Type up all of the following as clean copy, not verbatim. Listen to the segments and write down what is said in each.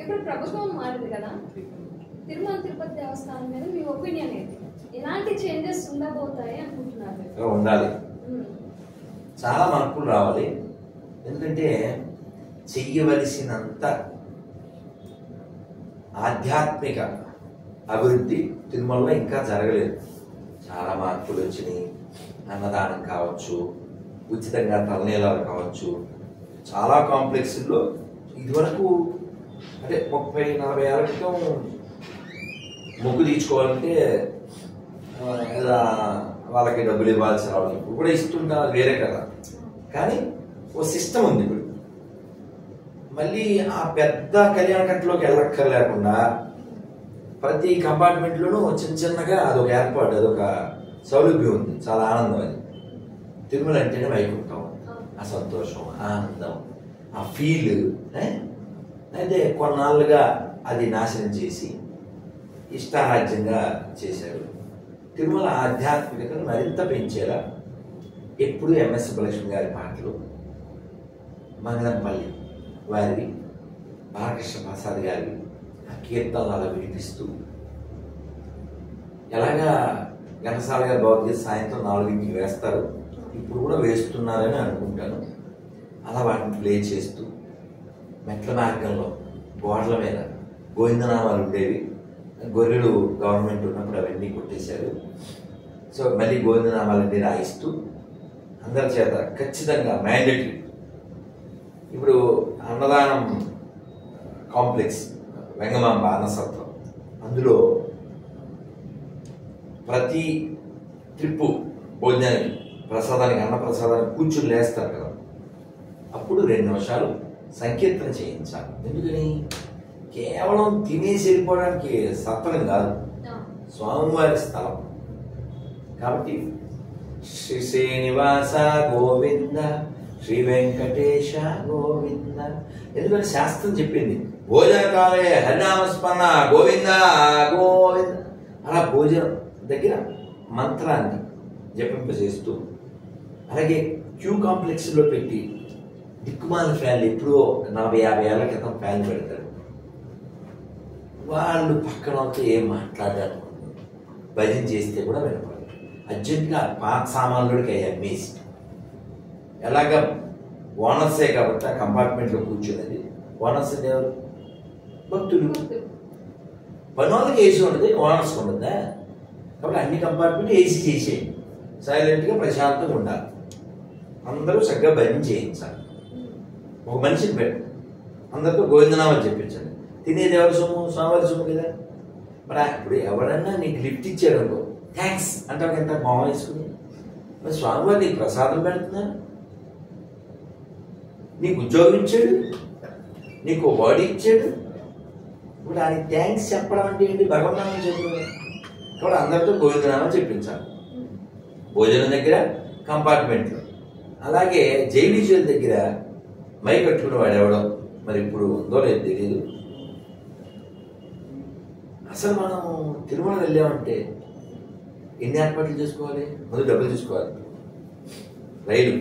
ఇప్పుడు ప్రభుత్వం మారింది కదా, తిరుమల తిరుపతి దేవస్థానం మీద మీ ఒపీనియన్ ఏంటి? ఎలాంటి చేంజెస్ ఉండబోతాయి అనుకుంటున్నారు? ఉండాలి, చాలా మార్పులు రావాలి. ఎందుకంటే చెయ్యవలసినంత ఆధ్యాత్మిక అభివృద్ధి తిరుమలలో ఇంకా జరగలేదు. చాలా మార్పులు వచ్చినాయి. అన్నదానం కావచ్చు, ఉచితంగా తలనీలాలు కావచ్చు, చాలా కాంప్లెక్స్లో ఇదివరకు అంటే 30-40 ఏళ్ల క్రితం మొగ్గు తీర్చుకోవాలంటే వాళ్ళకి డబ్బులు ఇవ్వాల్సి రావడం. ఇప్పుడు కూడా ఇస్తుంటా, వేరే కదా. కానీ ఓ సిస్టమ్ ఉంది. ఇప్పుడు మళ్ళీ ఆ పెద్ద కళ్యాణ కట్టలోకి వెళ్ళక్కర్లేకుండా ప్రతి కంపార్ట్మెంట్లోనూ చిన్న చిన్నగా అదొక ఏర్పాటు, అదొక సౌలభ్యం ఉంది. చాలా ఆనందం అది. తిరుమల అంటేనే వైకుంఠం, ఆ సంతోషం, ఆనందం, ఆ ఫీల్. అయితే కొన్నాళ్ళుగా అది నాశనం చేసి ఇష్టారాజ్యంగా చేశారు. తిరుమల ఆధ్యాత్మికతను మరింత పెంచేలా ఎప్పుడు ఎంఎస్ సుబ్బలక్ష్మి గారి పాటలు, మంగళంపల్లి వారివి, బాలకృష్ణ ప్రసాద్ గారివి ఆ కీర్తనలు అలా వినిపిస్తూ, ఎలాగా ఘంటసాల గారి భగవద్గీత సాయంత్రం 4ంటికి వేస్తారు, ఇప్పుడు కూడా వేస్తున్నారని అనుకుంటాను. అలా వాటిని ప్లే చేస్తూ మెట్ల మార్గంలో గోడల మీద గోవిందనామాలు ఉండేవి. గొర్రెలు గవర్నమెంట్ ఉన్నప్పుడు అవన్నీ కొట్టేశారు. సో మళ్ళీ గోవిందనామాలన్నీ రాయిస్తూ అందరి చేత ఖచ్చితంగా మ్యాండేటరీ. ఇప్పుడు అన్నదానం కాంప్లెక్స్ వెంగమాంబ అన్నసత్రం, అందులో ప్రతి ట్రిప్పు భోజనానికి ప్రసాదానికి అన్నప్రసాదానికి కూర్చుని లేస్తారు కదా, అప్పుడు 2 నిమిషాలు సంకీర్తన చేయించాలి. ఎందుకని? కేవలం తినేసి వెళ్ళిపోవడానికి సత్రం కాదు, స్వామివారి స్థలం కాబట్టి. శ్రీ శ్రీనివాస గోవింద, శ్రీ వెంకటేశ గోవింద. ఎందుకంటే శాస్త్రం చెప్పింది భోజన కాలే హరినామస్మరణ గోవింద గోవింద. అలా భోజనం దగ్గర మంత్రాన్ని జపింపజేస్తూ, అలాగే క్యూ కాంప్లెక్స్లో పెట్టి దిక్కుమాల ఫ్యాన్లు ఎప్పుడో 40-50 ఏళ్ల క్రితం ఫ్యాన్ పెడతారు. వాళ్ళు పక్కనతో ఏం మాట్లాడారు, భజన చేస్తే కూడా వినపడదు. అర్జెంటుగా పాత సామాన్లుడికి అయ్యి అమ్మేసి, ఎలాగా ఓనర్సే కాబట్టి ఆ కంపార్ట్మెంట్లో కూర్చున్నది. ఓనర్స్ ఎవరు? భక్తులు. పనులకి ఏసీ ఉండదు, ఓనర్స్ ఉండదా? కాబట్టి అన్ని కంపార్ట్మెంట్ ఏసీ చేసేయండి, సైలెంట్గా ప్రశాంతంగా ఉండాలి. అందరూ చక్కగా భజన చేయించాలి. ఒక మనిషిని పెట్టు, అందరితో గోవిందనామాలు చెప్పించండి. తినేది ఎవరి సొమ్ము? స్వామివారి సొమ్ము కదా. మరి ఇప్పుడు ఎవరన్నా నీకు లిఫ్ట్ ఇచ్చాడు అనుకో, థ్యాంక్స్ అంటావు ఎంత భావం వేసుకుని. మరి స్వామివారు నీకు ప్రసాదం పెడుతున్నారు, నీకు ఉద్యోగం ఇచ్చాడు, నీకు బాడీ ఇచ్చాడు. ఇప్పుడు ఆయనకి థ్యాంక్స్ చెప్పడం అంటే ఏంటి? భగవన్నామం చెప్పడం. కాబట్టి అందరితో గోవిందనామం చెప్పించాలి. భోజనం దగ్గర, కంపార్ట్మెంట్లో. అలాగే జైవిజువల్ దగ్గర మై కట్టుకుని వాడు ఎవడం, మరి ఇప్పుడు ఉందో లేదు తెలియదు. అసలు మనం తిరుమల వెళ్ళామంటే ఎన్ని ఏర్పాట్లు చేసుకోవాలి? ముందు డబ్బులు తీసుకోవాలి, రైలు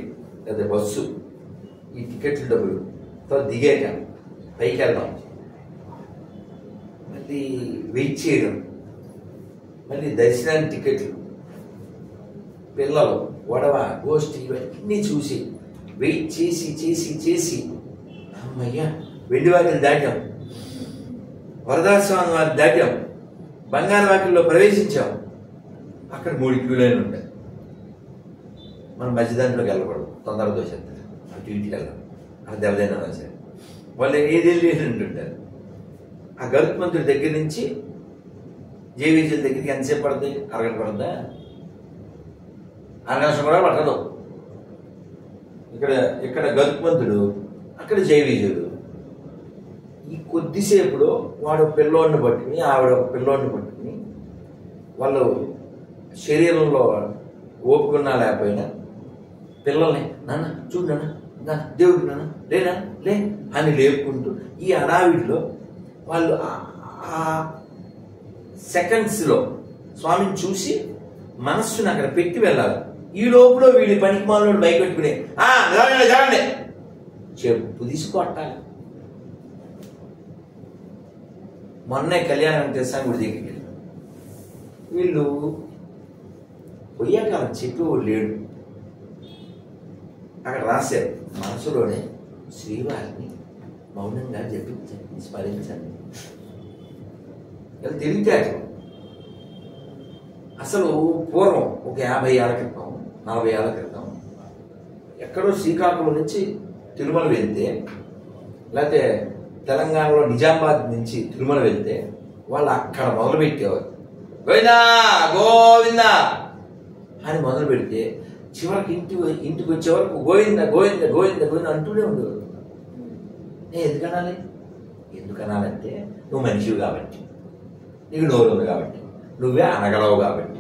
లేదా బస్సు, ఈ టికెట్ల డబ్బులు, తర్వాత దిగాక పైకి వెళ్దాం, మళ్ళీ వెయిట్ చేయడం, మళ్ళీ దర్శనానికి టికెట్లు, పిల్లలు, గొడవ, గోష్ఠి, ఇవన్నీ చూసి వెయిట్ చేసి చేసి చేసి అమ్మయ్యా వెండివాకిలు దాటాం, వరదాస్వామి వారిని దాటాం, బంగారు వాకిల్లో ప్రవేశించాం. అక్కడ 3 క్యూ లైన్లు ఉంటాయి. మనం మధ్యదాంట్లోకి వెళ్ళకూడదు, తొందరగా దోషేస్తారు. అటు ఇంటికి వెళ్దాం, అది దెబ్బదైనా సరే వాళ్ళు ఏదేళ్ళు అంటుంటారు. ఆ గరుత్మంతుడి దగ్గర నుంచి జేవిజీల దగ్గరికి ఎంతసేపు పడుతుంది? అరగంట పడుతుందా? అరగంట కూడా పట్టదు. ఇక్కడ గరుత్మంతుడు, అక్కడ జైవిజుడు. ఈ కొద్దిసేపులో వాడు పిల్లోడిని పట్టుకుని, ఆవిడ ఒక పిల్లోడిని పట్టుకుని, వాళ్ళు శరీరంలో ఓపుకున్నా లేకపోయినా పిల్లల్ని నాన్న చూడు నాన్న, దేవుడు నాన్న లేనా లే అని లేపుకుంటూ ఈ అడావిడిలో వాళ్ళు ఆ సెకండ్స్లో స్వామిని చూసి మనస్సును అక్కడ పెట్టి వెళ్ళాలి. ఈ లోపల వీడి పనికి మాలోడు భయపెట్టుకుని జరగండి చెప్పు తీసుకొట్టాలి. మొన్నే కళ్యాణ వెంకటేశ్వర గుడి దగ్గరికి వెళ్ళాం. వీళ్ళు పోయాక చెప్పేవాడు లేడు. అక్కడ రాశారు, మనసులోనే శ్రీవారిని మౌనంగా జపించండి, స్మరించండి. ఇలా తెలివితేటలు. అసలు పూర్వం ఒక 50 ఏళ్ల క్రితం, 40 ఏళ్ల క్రితం ఎక్కడో శ్రీకాకుళం నుంచి తిరుమల వెళ్తే, లేకపోతే తెలంగాణలో నిజామాబాద్ నుంచి తిరుమల వెళ్తే వాళ్ళు అక్కడ మొదలు పెట్టేవారు. గోవిందా గోవిందా అని మొదలు పెడితే చివరికి ఇంటికి వచ్చే వరకు గోవింద గోవింద గోవింద గోవింద అంటూనే ఉండేవారు. ఎందుకనాలంటే నువ్వు మనిషివి కాబట్టి, నీకు నోరు ఉంది కాబట్టి, నువ్వే అనగలవు కాబట్టి,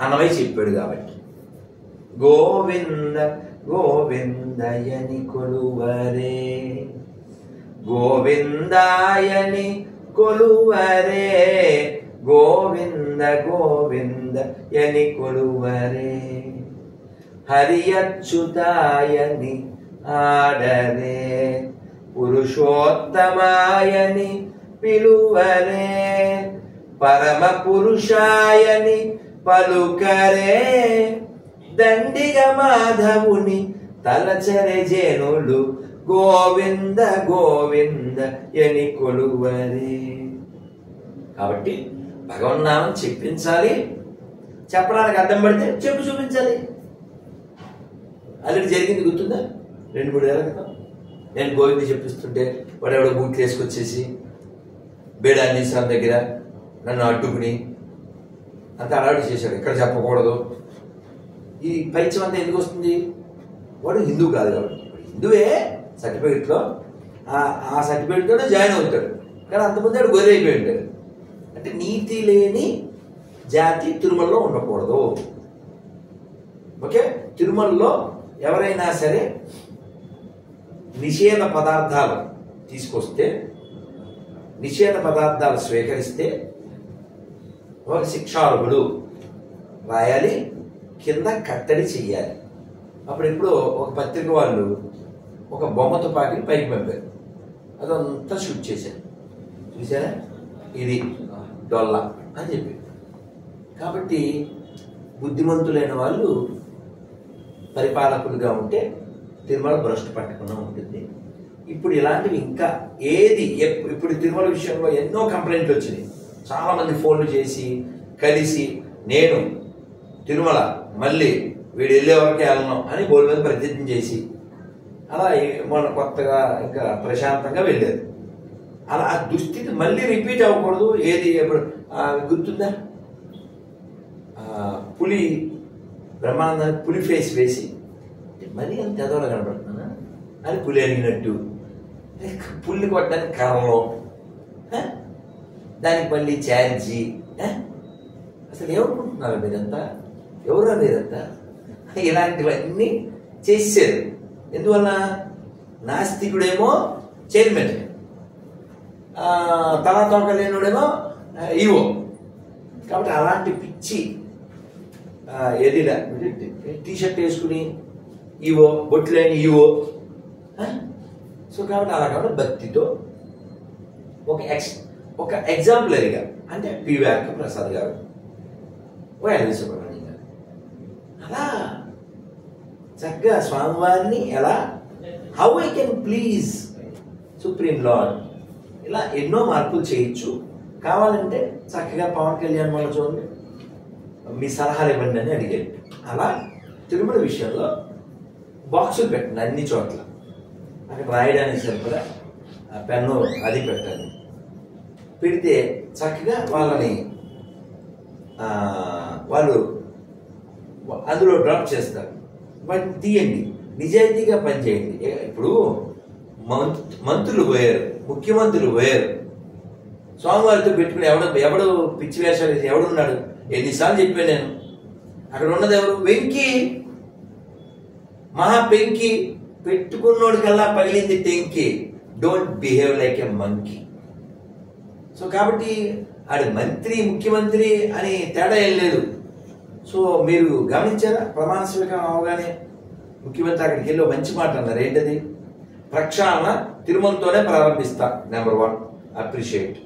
అన్నమై చెప్పాడు కాబట్టి. గోవింద గోవిందయని కొలువరే, గోవిందాయని కొలువరే, గోవింద గోవిందయని కొలువరే, హరి అచ్యుతాయని ఆడరే, పురుషోత్తమాయని పిలువరే, పరమ పురుషాయని పలుకరే, దండిగ మాధవుని తలచరే జనులు, గోవింద గోవింద ఎని కొలువరే. కాబట్టి భగవన్నామం చెప్పించాలి, చెప్పడానికి అడ్డం పడితే చెప్పు చూపించాలి. ఆల్రెడీ జరిగింది గుర్తుందా? 2-3 ఏళ్ల క్రితం నేను గోవింద చెప్పిస్తుంటే వాడు ఎవడో బూట్లు వేసుకొచ్చేసి బేడాన్ని సార్ దగ్గర నన్ను అడ్డుకుని అంత అలవాటు చేశాడు. ఇక్కడ చెప్పకూడదు. ఈ పైత్యం అంతా ఎందుకు వస్తుంది? వాడు హిందూ కాదు కాబట్టి. హిందువే సర్టిఫికెట్లో, ఆ సర్టిఫికెట్తోనే జాయిన్ అవుతాడు. కానీ అంతమంది వాడు గొర్రె అయిపోయి ఉంటాడు. అంటే నీతి లేని జాతి తిరుమలలో ఉండకూడదు. ఓకే, తిరుమలలో ఎవరైనా సరే నిషేధ పదార్థాలు తీసుకొస్తే, నిషేధ పదార్థాలు స్వీకరిస్తే ఒక శిక్షార్హుడు రాయాలి, కింద కట్టడి చెయ్యాలి. అప్పుడు ఇప్పుడు ఒక పత్రిక వాళ్ళు ఒక బొమ్మ తుపాకీని పైకి పంపారు, అదంతా షూట్ చేశారు. చూసారా, ఇది డొల్ల అని చెప్పి. కాబట్టి బుద్ధిమంతులైన వాళ్ళు పరిపాలకులుగా ఉంటే తిరుమల భ్రష్టు పట్టకుండా ఉంటుంది. ఇప్పుడు ఇలాంటివి ఇంకా ఇప్పుడు తిరుమల విషయంలో ఎన్నో కంప్లైంట్లు వచ్చినాయి. చాలా మంది ఫోన్లు చేసి కలిసి, నేను తిరుమల మళ్ళీ వీడు వెళ్ళే వరకే వెళ్ళను అని బోర్డు మీద ప్రతిజ్ఞ చేసి అలా మొన్న కొత్తగా ఇంకా ప్రశాంతంగా వెళ్ళారు. అలా ఆ దుస్థితి మళ్ళీ రిపీట్ అవ్వకూడదు. ఎప్పుడు గుర్తుందా, పులి బ్రహ్మానందానికి పులి ఫేస్ వేసి మరీ అంత ఎదవలో కనబడుతున్నా అని పులి అడిగినట్టు, పుల్లి కొట్టడానికి కర్రలో, దానికి మళ్ళీ ఛార్జీ. అసలు ఏమనుకుంటున్నారు మీరంతా? ఎవరా మీరంతా? ఇలాంటివన్నీ చేశారు. ఎందువల్ల? నాస్తికుడేమో చైర్మన్, తలతోక లేనుడేమో ఈవో. కాబట్టి అలాంటి పిచ్చి ఎదిరా టీషర్ట్ వేసుకుని ఈవో, బొట్లేని ఈవో. సో కాబట్టి అలా కాబట్టి భక్తితో ఒక ఎగ్జాంపులరీగా, అంటే పివిఆర్ ప్రసాద్ గారు, ఎల్వి సుబ్రహ్మణ్యం గారు, అలా చక్కగా స్వామివారిని ఎలా how I can please supreme lord, ఇలా ఎన్నో మార్పులు చేయొచ్చు. కావాలంటే చక్కగా పవన్ కళ్యాణ్ వాళ్ళు చూడండి, మీ సలహాలు ఇవ్వండి అని అడిగాడు. అలా తిరుమల విషయంలో బాక్సులు పెట్టండి అన్ని చోట్ల, అక్కడ రాయడానికి సరిపడా పెన్ను అది పెట్టండి. పెడితే చక్కగా వాళ్ళని వాళ్ళు అందులో డ్రాప్ చేస్తారు. వాటిని తీయండి, నిజాయితీగా పనిచేయండి. ఇప్పుడు మంత్రులు పోయారు, ముఖ్యమంత్రులు పోయారు, స్వామివారితో పెట్టుకుని ఎవడు పిచ్చి వేషాలు వేసి ఎవడున్నాడు? ఎన్నిసార్లు చెప్పాను నేను. అక్కడ ఉన్నది ఎవరు? వెంకీ, మహా పెంకి. పెట్టుకున్నోడికల్లా పగిలింది టెంకి. Don't behave like a monkey. So కాబట్టి ఆడి మంత్రి ముఖ్యమంత్రి అని తేడా ఏం లేదు. సో మీరు గమనించారా? ప్రమాణ స్వీకారం అవగానే ముఖ్యమంత్రి అక్కడికి వెళ్ళి మంచి మాట అన్నారు. ఏంటది? ప్రక్షాళన తిరుమలతోనే ప్రారంభిస్తా. Number 1 appreciate.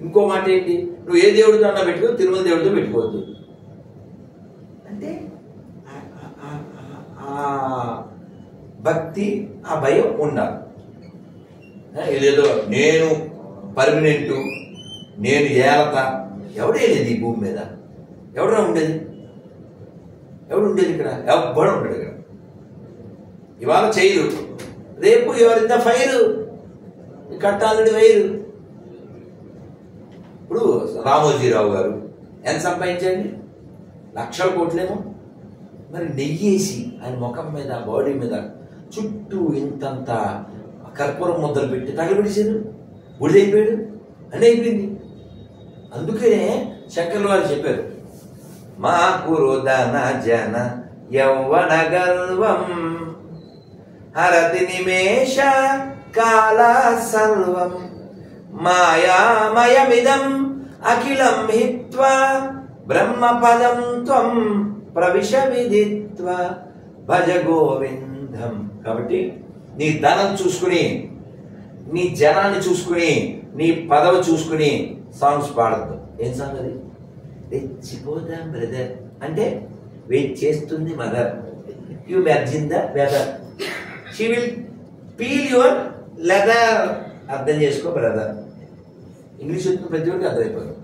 ఇంకో మాట ఏంటి, నువ్వు ఏ దేవుడితో అన్నా పెట్టుకో, తిరుమల దేవుడితో పెట్టుకోవద్దు అంటే భక్తి, ఆ భయం ఉండాలి. ఏదేదో నేను పర్మనెంట్, నేను ఏలత, ఎవడే లేదు ఈ భూమి మీద. ఎవడరా ఉండేది? ఎవడు ఉండేది ఇక్కడ? ఎవ్వడు ఉండడు ఇక్కడ. ఇవాళ చేయరు, రేపు ఎవరింత ఫైరు, కట్టాలని వైరు. ఇప్పుడు రామోజీరావు గారు ఎంత సంపాదించండి? లక్షల కోట్లేమో. మరి నెయ్యేసి ఆయన ముఖం మీద, బాడీ మీద చుట్టూ ఇంతంత కర్పూరం ముద్దలు పెట్టి తగలబెట్టేశారు, బుడిదైపోయాడు, అని అయిపోయింది. అందుకనే శంకర్లు వారు చెప్పారు, మా కురుదన జన యౌవన గర్వం హరతి నిమేష కాల సర్వం మాయామయమిదం అఖిలం హిత్వా బ్రహ్మపదం త్వం ప్రవిశ విదిత్వ భజ గోవిందం. కాబట్టి నీ ధనం చూసుకుని, నీ జనాన్ని చూసుకుని, నీ పదవి చూసుకుని సాంగ్స్ పాడద్దు. ఏం సాంగ్ అది? తెచ్చిపోదాం బ్రదర్ అంటే వెయిట్ చేస్తుంది mother, you merge in the weather, she will peel your leather. అర్థం చేసుకో బ్రదర్. ఇంగ్లీష్ వచ్చిన ప్రతి ఒక్కరికి అర్థమైపోతుంది.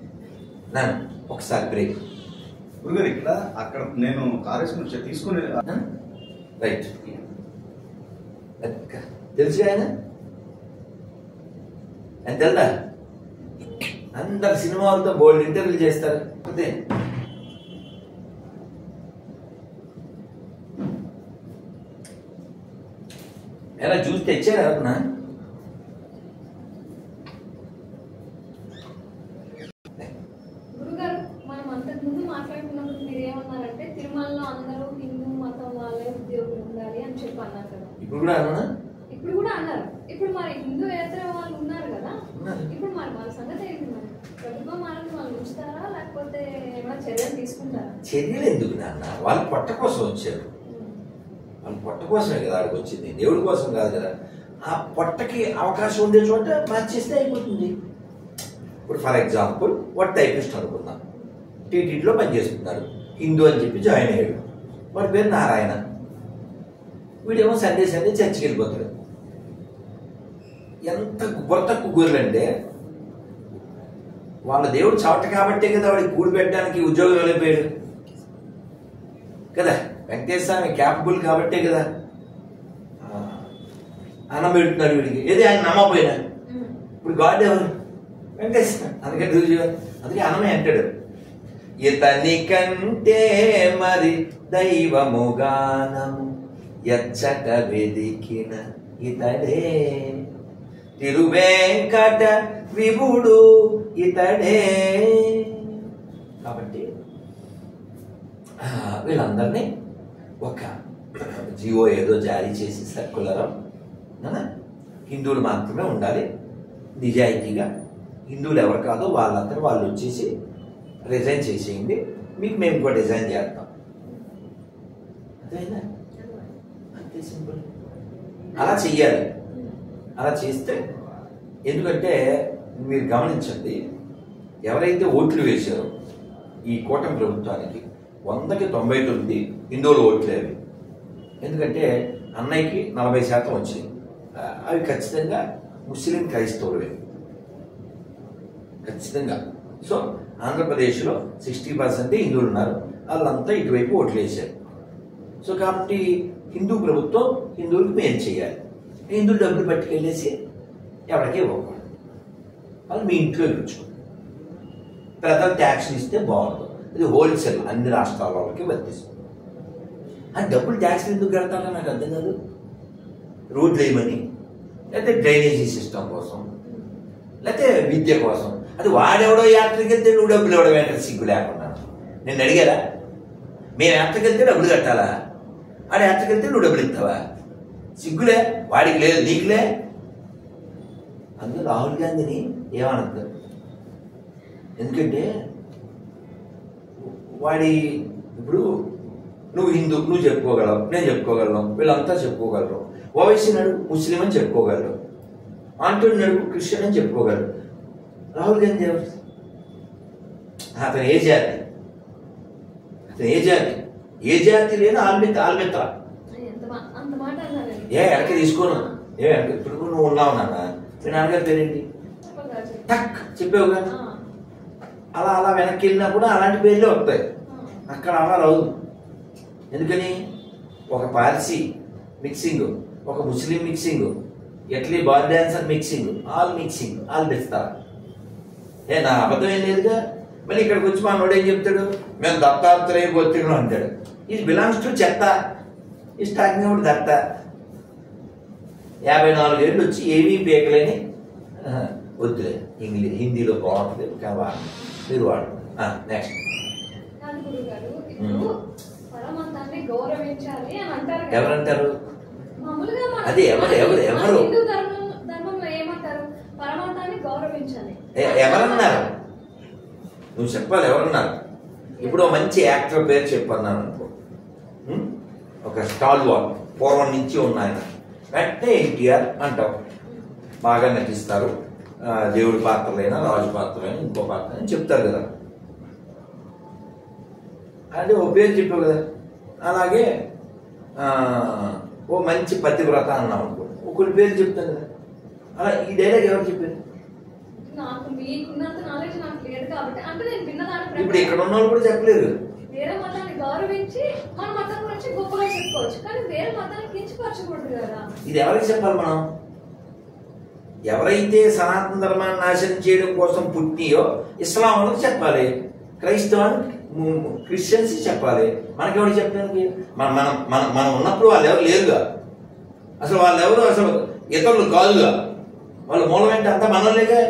నన్ను ఒకసారి బ్రేక్. గురుగారు ఇక్కడ అక్కడ నేను కార్యక్రమం తీసుకుని రైట్ తెలుసు ఆయన అని తెలుదా? అందరు సినిమాలతో బోల్డ్ ఇంటర్వ్యూలు చేస్తారు. అంతే. ఎలా జ్యూస్ తెచ్చారు ఎవరన్నా? గురుగారు, మనం అంతకుముందు మాట్లాడుకున్నప్పుడు మీరు ఏమన్నారంటే తిరుమలలో అందరూ హిందూ మతం వాళ్ళే ఉద్యోగులు ఉండాలి అని చెప్పి అన్నారు కదా. ఇప్పుడు కూడా అన్నా? ఇప్పుడు కూడా అన్నారు. ఇప్పుడు మరి హిందూయేతర వాళ్ళు ఉన్నారు కదా, ఇప్పుడు మరి వాళ్ళ సంగతి ఏంటి? మరి ప్రభుత్వం వాళ్ళు ఉంచుతారా లేకపోతే ఏమైనా చర్యలు తీసుకుంటారా? చర్యలు ఎందుకు నాన్న? వాళ్ళు పొట్ట కోసం వచ్చారు. వాళ్ళు పొట్ట కోసమే కదా ఆడికి వచ్చింది, దేవుడి కోసం కాదు కదా. ఆ పొట్టకి అవకాశం ఉండే చోట మార్చేస్తే అయిపోతుంది. ఇప్పుడు ఫర్ ఎగ్జాంపుల్ వాడు టైపిస్ట్ అనుకుందాం, టీటీడీలో పనిచేస్తున్నారు, హిందూ అని చెప్పి జాయిన్ అయ్యాడు. వాడి పేరు నారాయణ. వీడేమో సండే చర్చికి వెళ్ళిపోతాడు. ఎంత కొత్త కుగ్గుర్లు అంటే, వాళ్ళ దేవుడు చవట కాబట్టే కదా వాడికి కూడి పెట్టడానికి ఉద్యోగం వెళ్ళిపోయాడు కదా. వెంకటేశ్వర స్వామి క్యాపబుల్ కాబట్టే కదా అన్నం పెడుతున్నారు వీడికి. ఏది ఆయన నమ్మపోయినా ఇప్పుడు గాడ్ ఎవరు? వెంకటేశ్వర. అందుకే అందుకే అన్నమే అంటాడు, ఇతని కంటే మరి దైవముగానము ఎచ్చట వెదికిన ఇతడే తిరువేంకట విభుడు ఇతడే. కాబట్టి వీళ్ళందరినీ ఒక జియో ఏదో జారీ చేసి సర్కులరం హిందువులు మాత్రమే ఉండాలి, నిజాయితీగా హిందువులు ఎవరు కాదో వాళ్ళందరూ వాళ్ళు వచ్చేసి రిజైన్ చేసేయండి, మీకు మేము కూడా డిజైన్ చేస్తాం. అదేనా? అంతే సింపుల్. అలా చెయ్యాలి. అలా చేస్తే, ఎందుకంటే మీరు గమనించండి, ఎవరైతే ఓట్లు వేశారో ఈ కూటమి ప్రభుత్వానికి 100కి 99 హిందువులు ఓట్లేవి. ఎందుకంటే అన్నయ్యకి 40% వచ్చింది. అవి ఖచ్చితంగా ముస్లిం క్రైస్తవులే ఖచ్చితంగా. సో ఆంధ్రప్రదేశ్లో 60% హిందువులు ఉన్నారు, వాళ్ళంతా ఇటువైపు ఓట్లు వేశారు. సో కాబట్టి హిందూ ప్రభుత్వం హిందువులకు మేలు చేయాలి. హిందువులు డబ్బులు పట్టుకెళ్ళేసి ఎవరికీ ఇవ్వకూడదు, వాళ్ళు మీ ఇంట్లో ఇచ్చుకోండి. ప్రజలు ట్యాక్స్ ఇస్తే బాగుంటుంది. ఇది హోల్సేల్ అన్ని రాష్ట్రాల వాళ్ళకి వర్తిస్తుంది. ఆ డబ్బులు ట్యాక్స్ ఎందుకు కడతారో నాకు అర్థం కాదు. రోడ్లు వేయమని, లేకపోతే డ్రైనేజీ సిస్టమ్ కోసం, లేకపోతే విద్య కోసం. అది వాడెవడో యాత్రకి వెళ్తే నువ్వు డబ్బులు ఎవడో వెంటనే సిగ్గు లేకుండా నేను అడిగారా? మేము యాత్రకి వెళ్తే డబ్బులు కట్టాలా? ఆడ యాత్రకి వెళ్తే నువ్వు డబ్బులు ఇస్తావా? సిగ్గులే, వాడికి లేదు నీకులే. అందులో రాహుల్ గాంధీని ఏమనద్దు, ఎందుకంటే వాడి ఇప్పుడు నువ్వు హిందూ, నువ్వు చెప్పుకోగలవు, నేను చెప్పుకోగలను, వీళ్ళంతా చెప్పుకోగలరు. ఓవైసీ నడు ముస్లిం అని చెప్పుకోగలరు, ఆంటోని నడుపు క్రిస్టియన్ అని చెప్పుకోగలరు. రాహుల్ గాంధీ ఎవరు? అతను ఏ జాతి? అతను ఏ జాతి? ఏ జాతి లేని ఆల్మిత్ర. అంత మాట అన్నారు. ఎడకి తీసుకోను. ఇప్పుడు నువ్వు ఉన్నావు నాన్న, మీ నాన్నగారి పేరేంటి? టక్ చెప్పావు కదా. అలా అలా వెనక్కి వెళ్ళినా కూడా అలాంటి పేర్లే వస్తాయి. అక్కడ అలా రాదు. ఎందుకని? ఒక పార్సీ మిక్సింగ్, ఒక ముస్లిం మిక్సింగ్, ఎట్లీ బాల్ డాన్సర్ మిక్సింగ్, ఆల్ తెస్తారు. నా అబద్ధం ఏం లేదుగా. మళ్ళీ ఇక్కడికి వచ్చి మనోడు ఏం చెప్తాడు? మేము దత్తాత్రేయ గోత్రికులు అంటాడు. ఇది బిలాంగ్స్ టు చెత్త. ఈ స్టార్టింగ్ కూడా దత్త. 54 ఏళ్ళు వచ్చి ఏమీ పేకలేని వద్దులే, హిందీలో బాగుంటుంది కదా, మీరు వాడు. నెక్స్ట్ ఎవరంటారు? అది ఎవరు ఎవరన్నారు? నువ్వు చెప్పాలి ఎవరన్నారు. ఇప్పుడు మంచి యాక్టర్ పేరు చెప్పన్నాను అనుకో, ఒక స్టాల్ వాల్ పూర్వం నుంచి ఉన్నాయన, వెంటనే ఎన్టీఆర్ అంటావు. బాగా నటిస్తారు, దేవుడి పాత్రలైనా రాజు పాత్రలైనా ఇంకో పాత్ర అని చెప్తారు కదా. అంటే ఓ పేరు చెప్పావు కదా. అలాగే ఓ మంచి పతివ్రత అన్నాం అనుకో, ఒకరి పేరు చెప్తాను కదా. అలా ఈ డైలాగ్ ఎవరు చెప్పారు? ఇప్పుడు ఇక్కడ ఉన్న వాళ్ళు కూడా చెప్పలేదు. వేరే మతాన్ని గౌరవించి మన మతం గురించి గొప్పగా చెప్పుకోవచ్చు, కానీ వేరే మతాన్ని కించపరచకూడదు కదా. ఇది ఎవరికి చెప్పాలి మనం? ఎవరైతే సనాతన ధర్మాన్ని నాశనం చేయడం కోసం పుట్టియో ఇస్లాం వాళ్ళకి చెప్పాలి, క్రైస్తవానికి క్రిస్టియన్స్ చెప్పాలి. మనకెవరు చెప్పడానికి? మనం ఉన్నప్పుడు వాళ్ళు ఎవరు లేరుగా. అసలు వాళ్ళు ఎవరు? అసలు ఇతరులు కాదుగా. వాళ్ళ మూలం ఏంటి? అంతా మనలేగా.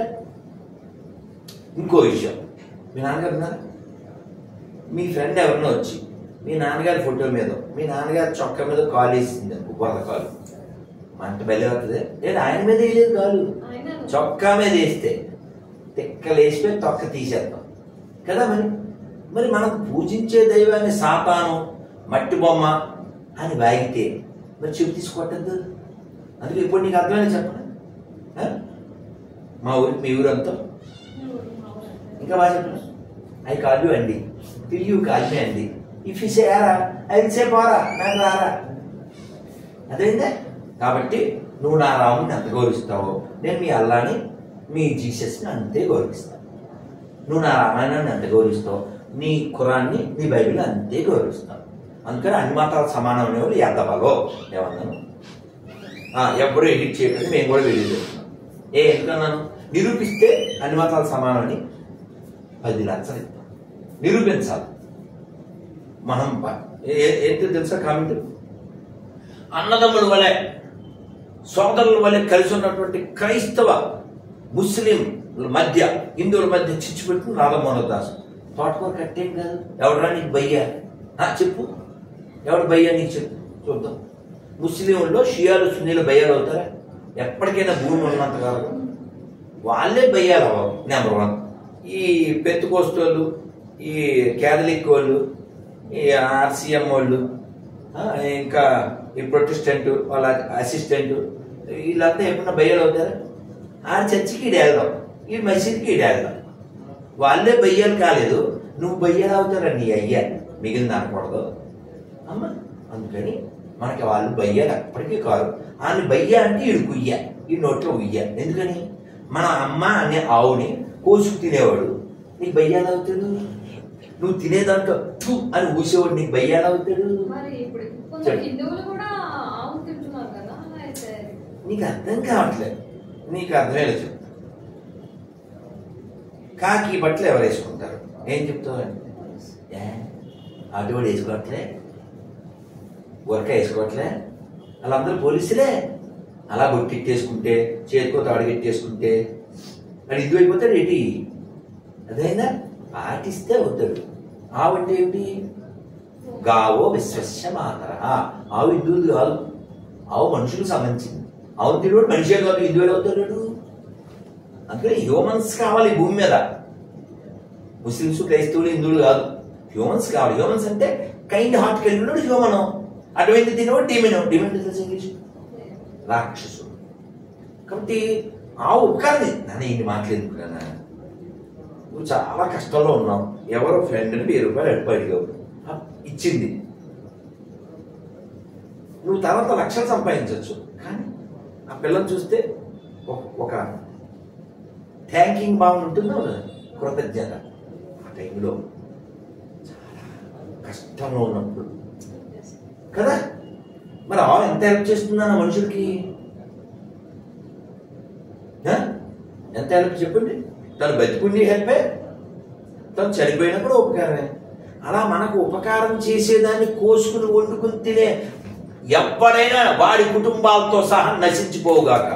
ఇంకో విషయం, మీ నాన్నగారు ఉన్నారు, మీ ఫ్రెండ్ ఎవరినో వచ్చి మీ నాన్నగారి ఫోటో మీద మీ నాన్నగారి చొక్క మీద కాలు వేసింది, బుర్ర కాలు, మంట బలి అవుతుంది. నేను ఆయన మీద వేయలేదు కాలు, చొక్కా మీద వేస్తే తిక్కలేసిపోయి తొక్క తీసేద్దాం కదా. మరి మనం పూజించే దైవాన్ని సాతాను, మట్టి బొమ్మ అని వాగితే మరి చెప్పు తీసుకొట్టద్దు. అందుకే ఇప్పుడు నీకు అర్థమైనా చెప్పండి. మా ఊరికి మీ ఊరంతా ఇంకా బాగా చెప్పండి. ఐ కాల్ యూ అండి, టిల్ యూ కాల్ మీ అండి, if you say aura I will say పోరా, నాకు రారా. అదేంటే కాబట్టి నువ్వు నా రాముడిని ఎంత గౌరవిస్తావో నేను మీ అల్లాని, మీ జీసస్ని అంతే గౌరవిస్తాను. నువ్వు నా రామాయణాన్ని ఎంత గౌరవిస్తావు, నీ ఖురాన్ని, నీ బైబిల్ అంతే గౌరవిస్తావు. అందుకని అన్ని మతాలు సమానం అనేవాళ్ళు ఎద్దబాలో ఏమన్నాను. ఎప్పుడూ ఎడిట్ చేయకపోతే మేము కూడా వీడియో చేస్తున్నాం. ఎందుకన్నాను? నిరూపిస్తే అన్ని మతాలు సమానం అని 10 లక్షలు ఇస్తాం. నిరూపించాలి. మనం ఏంటో తెలుసా కామెంట్? అన్నదమ్ముల వలె, సోదరుల వలె కలిసి ఉన్నటువంటి క్రైస్తవ ముస్లిం మధ్య, హిందువుల మధ్య చిచ్చు పెట్టుకుని రాధమోహన్ దాస్. తోటకూర కట్టేం కాదు. ఎవడరా నీకు భయ్యా? చెప్పు, ఎవడు భయ్యా నీకు చెప్పు చూద్దాం. ముస్లింల్లో షియాలు సున్నీలు భయ్యాలు అవుతారా? ఎప్పటికైనా భూమి ఉన్నంత కాదు వాళ్ళే భయ్యాలు అవ్వవు. నెంబర్ 1. ఈ పెంతుకోస్తోళ్ళు, ఈ క్యాథలిక్ వాళ్ళు, ఈ ఆర్సీఎం వాళ్ళు, ఇంకా ఈ ప్రొటెస్టెంట్ వాళ్ళ అసిస్టెంట్, వీళ్ళంతా ఎప్పుడన్నా భయ్యాలు అవుతారా? ఆ చర్చికి ఈడు వెళ్దాం, ఈ మసీద్కి ఈడు వెళ్దాం. వాళ్ళే బయ్యాలు కాలేదు, నువ్వు బయ్యాలు అవుతారా? నీ అయ్యా మిగిలింది అనకూడదు అమ్మ. అందుకని మనకి వాళ్ళు బయ్యాలు ఎప్పటికీ కాదు. ఆయన బయ్య అంటే ఈడు కుయ్య, ఈ నోట్లో ఉయ్య. ఎందుకని? మన అమ్మ అనే ఆవుని కోసుకు తినేవాడు నీకు బయ్యాలు అవుతాడు. నువ్వు తినేదాంట్లో టూ అని ఊసేవాడు నీకు బయ్యాలు అవుతాడు. నీకు అర్థం కావట్లేదు. నీకు అర్థమేలా చెప్తా. కాకి బట్టలు ఎవరు వేసుకుంటారు? ఏం చెప్తావండి? అటువంటి వేసుకోవట్లే, ఉరక వేసుకోవట్లే, వాళ్ళందరూ పోలీసులే. అలా బొట్టిట్టేసుకుంటే, చేతికో తాడుగెట్టేసుకుంటే అది ఇది అయిపోతాడు ఏంటి? అదైనా పాటిస్తే అవుతాడు. ఆవు అంటే ఏమిటి? గావో విశ్వస్య మాతర. ఆవు హిందువులు కాదు, ఆవు మనుషులకు సంబంధించింది. ఆవు తిరుడు మనిషే కాదు, హిందువులు అవుతాడు. అందుకని హ్యూమన్స్ కావాలి ఈ భూమి మీద. ముస్లిమ్స్, క్రైస్తవులు, హిందువులు కాదు, హ్యూమన్స్ కావాలి. హ్యూమన్స్ అంటే కైండ్ హార్ట్ కలిగినాడు హ్యూమను. అటువంటి తినేవాడు డీమెన్. డీమెన్ తెలుసు ఇంగ్లీష్, రాక్షసుడు. కాబట్టి ఆవు ఉపకారం. నాన్న ఇన్ని మాట్లాడుకున్నా నువ్వు చాలా కష్టంలో ఉన్నావు, ఎవరో ఫ్రెండ్ని 1000 రూపాయలు అడిగావు, ఇచ్చింది. నువ్వు తర్వాత లక్షలు సంపాదించవచ్చు, కానీ ఆ పిల్లలు చూస్తే ఒక థ్యాంకింగ్ భావన ఉంటుందో కృతజ్ఞత. ఆ టైంలో చాలా కష్టంలో ఉన్నప్పుడు కదా, మరి ఎంత హెల్ప్ చేస్తుందన్న మనుషులకి, ఎంత హెల్ప్ చెప్పండి. తను బతికుండి హెల్పే, తను చనిపోయినా కూడా ఉపకారమే. అలా మనకు ఉపకారం చేసేదాన్ని కోసుకుని వండుకుని తినే ఎప్పుడైనా వాడి కుటుంబాలతో సహా నశించిపోవుగాక.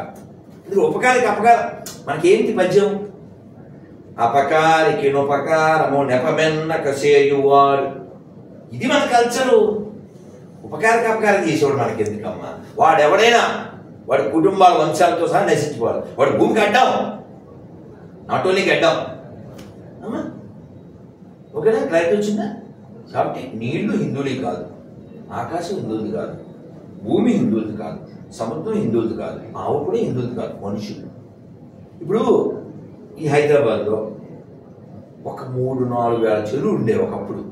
ఇది ఉపకారికి అపకారం. మనకేంటి పద్యం? అపకారికి ఉపకారము నెపమెన్నక చేయువాడు. ఇది మన కల్చరు. ఉపకారికి అపకారం చేసేవాడు మనకి ఎందుకమ్మా? వాడెవడైనా వాడి కుటుంబాల వంశాలతో సహా నశించిపోవాలి. వాడు భూమికి అడ్డాం, నాట్ ఓన్లీ గడ్డాం. అమ్మా ఓకేనా? క్లారిటీ వచ్చిందా? కాబట్టి నీళ్లు హిందువులే కాదు, ఆకాశం హిందువులది కాదు, భూమి హిందువులది కాదు, సముద్రం హిందువులది కాదు, ఆవు కూడా హిందువులది కాదు, మనుషులు. ఇప్పుడు ఈ హైదరాబాద్లో ఒక 3-4 వేల చెరువులు ఉండేవి ఒకప్పుడు.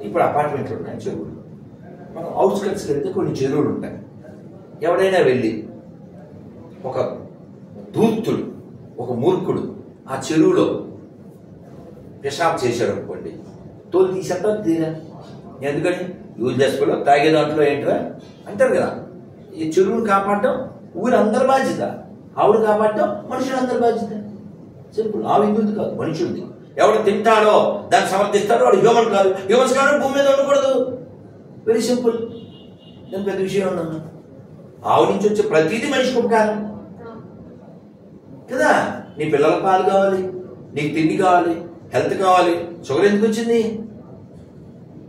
ఇప్పుడు అపార్ట్మెంట్లు ఉన్నాయి చెరువులు. మనం అవుట్స్కట్స్కి వెళ్తే కొన్ని చెరువులు ఉంటాయి. ఎవడైనా వెళ్ళి ఒక ధూర్తుడు, ఒక మూర్ఖుడు ఆ చెరువులో పెషాబ్ చేశాడు అనుకోండి, తోలు తీసేస్తారు తీరా. ఎందుకని? యూజ్లెస్ లో తాగే దాంట్లో ఏంట్రా అంటారు కదా. ఈ చెరువును కాపాడటం ఊరందరి బాధ్యత, ఆవిడ కాపాడటం మనుషులందరి బాధ్యత. సింపుల్. ఆ హిందువుది కాదు, మనుషులది. ఎవడు తింటాడో దాన్ని సమర్థిస్తాడో వాడు హ్యూమన్ కాదు. హ్యూమన్స్ కాదు భూమి మీద ఉండకూడదు. Very simple. నేను పెద్ద విషయం ఉన్నాను. ఆవు నుంచి వచ్చే ప్రతిదీ మనిషికి ఉపకారం కదా. నీ పిల్లల పాలు కావాలి, నీకు తిండి కావాలి, హెల్త్ కావాలి. షుగర్ ఎందుకు వచ్చింది?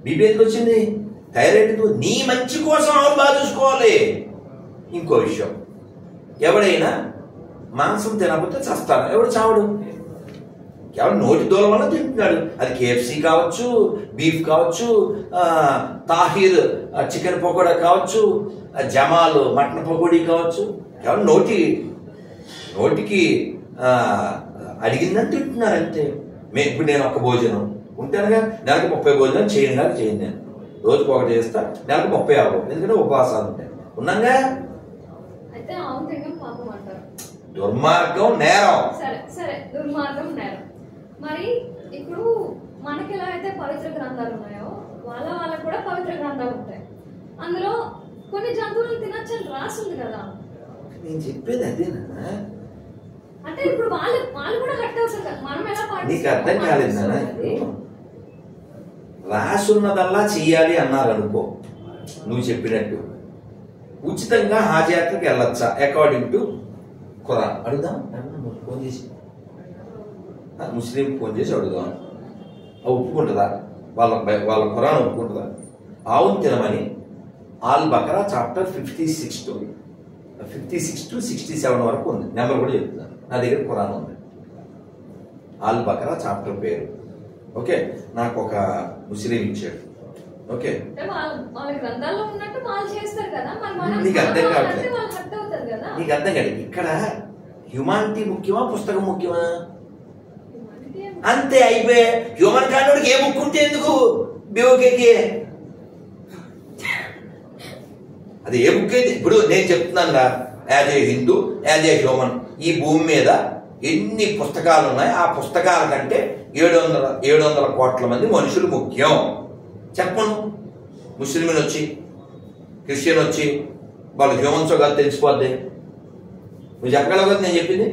బీపీ ఎందుకు వచ్చింది? థైరాయిడ్ ఎందుకు? నీ మంచి కోసం ఆవును బాగా చూసుకోవాలి. ఇంకో విషయం, ఎవడైనా మాంసం తినకపోతే చస్తాడు. ఎవడు చావడు. ఎవరు నోటి దూల వల్ల తింటున్నాడు. అది KFC కావచ్చు, బీఫ్ కావచ్చు, తాహీర్ చికెన్ పకోడా కావచ్చు, జమాల్ మటన్ పకోడీ కావచ్చు. ఎవరు నోటికి అడిగిందని తింటున్నారు అంతే. ఇప్పుడు నేను ఒక భోజనం ఉంటానుగా, నెలకు 30 భోజనం చేయను నేను. రోజుకు ఒకటి చేస్తా, నెలకు 30 అవ్వవు. ఎందుకంటే ఉపవాసాలు ఉంటాయి. ఉన్నాగా. దుర్మార్గం నేరం. సరే దుర్మార్గం నేరం. మరి ఇప్పుడు మనకి ఎలా అయితే పవిత్ర గ్రంథాలు ఉన్నాయో వాళ్ళకు కూడా పవిత్ర గ్రంథాలు ఉంటాయి. అందులో కొన్ని జంతువులను తినచ్చని రాసింది కదా. నేను చెప్పేది అదేనా? అంటే ఇప్పుడు వాళ్ళు కూడా హట్ అవుతారు కదా. మనం ఎలా నీకు అర్థం కాలేదా? రాసున్నదల్లా చెయ్యాలి అన్నారు అనుకో, నువ్వు చెప్పినట్టు ఉచితంగా హాజ్ యాత్రకి వెళ్ళొచ్చా అకార్డింగ్ టు ఖురాన్? అడుగుదాం. ఫోన్ చేసి ముస్లిం ఫోన్ చేసి అడుగుదాం. ఒప్పుకుంటుందా? వాళ్ళ ఖురాన్ ఒప్పుకుంటుందా? ఆవును తినమని ఆల్ బకరా చాప్టర్ 56 to 67 వరకు ఉంది. నెంబర్ కూడా చెప్తున్నాను. నా దగ్గర ఖురాన్ ఉంది. ఆల్ బకరా చాప్టర్ పేరు. ఓకే, నాకు ఒక ముస్లిం ఇచ్చాడు. ఓకే, నీకు అర్థం కావట్లేదు. నీకు అర్థం కాదు. ఇక్కడ హ్యూమానిటీ ముఖ్యమా, పుస్తకం ముఖ్యమా? అంతే, అయిపోయే. హ్యూమన్ కానోడికి ఏ బుక్ ఉంటే ఎందుకు? బిఓకేకి అది ఏ బుక్ అయితే. ఇప్పుడు నేను చెప్తున్నాను రా, as a Hindu, as a human, ఈ భూమి మీద ఎన్ని పుస్తకాలు ఉన్నాయి, ఆ పుస్తకాల కంటే 700 కోట్ల మంది మనుషులు ముఖ్యం. చెప్పను. ముస్లింలు వచ్చి, క్రిస్టియన్ వచ్చి వాళ్ళు హ్యూమన్సో కాదు తెలిసిపోద్ది. నువ్వు చెప్పగలవు కదా నేను చెప్పింది.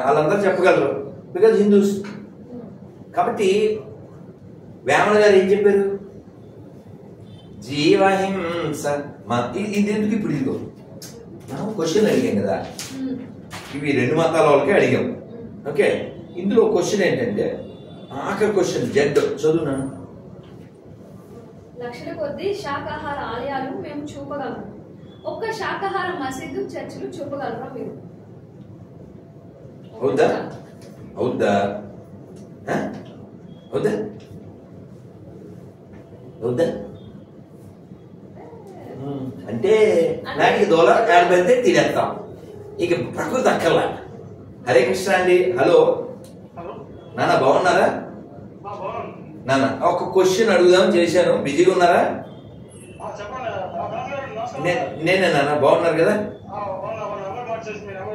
వాళ్ళందరూ చెప్పగలరు, బికాజ్ హిందూస్. కాబట్టి వేమన గారు ఏం చెప్పారు? జీవహింస. ఇది ఎందుకు ఇప్పుడు? ఇదిగో మనం క్వశ్చన్ అడిగాం కదా, ఇవి 2 మతాల వాళ్ళకే అడిగాం. ఓకే, ఇందులో క్వశ్చన్ ఏంటంటే, ఆఖరి క్వశ్చన్ జడ్ చదువునా. లక్షల కొద్ది శాకాహార ఆలయాలు మేము చూపగలము. ఒక్క శాకాహార మసీదు, చర్చిలు చూపగలరా మీరు? అవుద్దా? అవుద్దా? అవుద్దా? అవుద్దా? అంటే నాటికి దోల ఏడబడితే తినేస్తాం. ఇక ప్రకృతి అక్కర్లా. హరే కృష్ణ అండి. హలో నాన్న బాగున్నారా? నాన్న ఒక క్వశ్చన్ అడుగుదాం చేశాను, బిజీగా ఉన్నారా? నేనే నాన్న, బాగున్నారు కదా?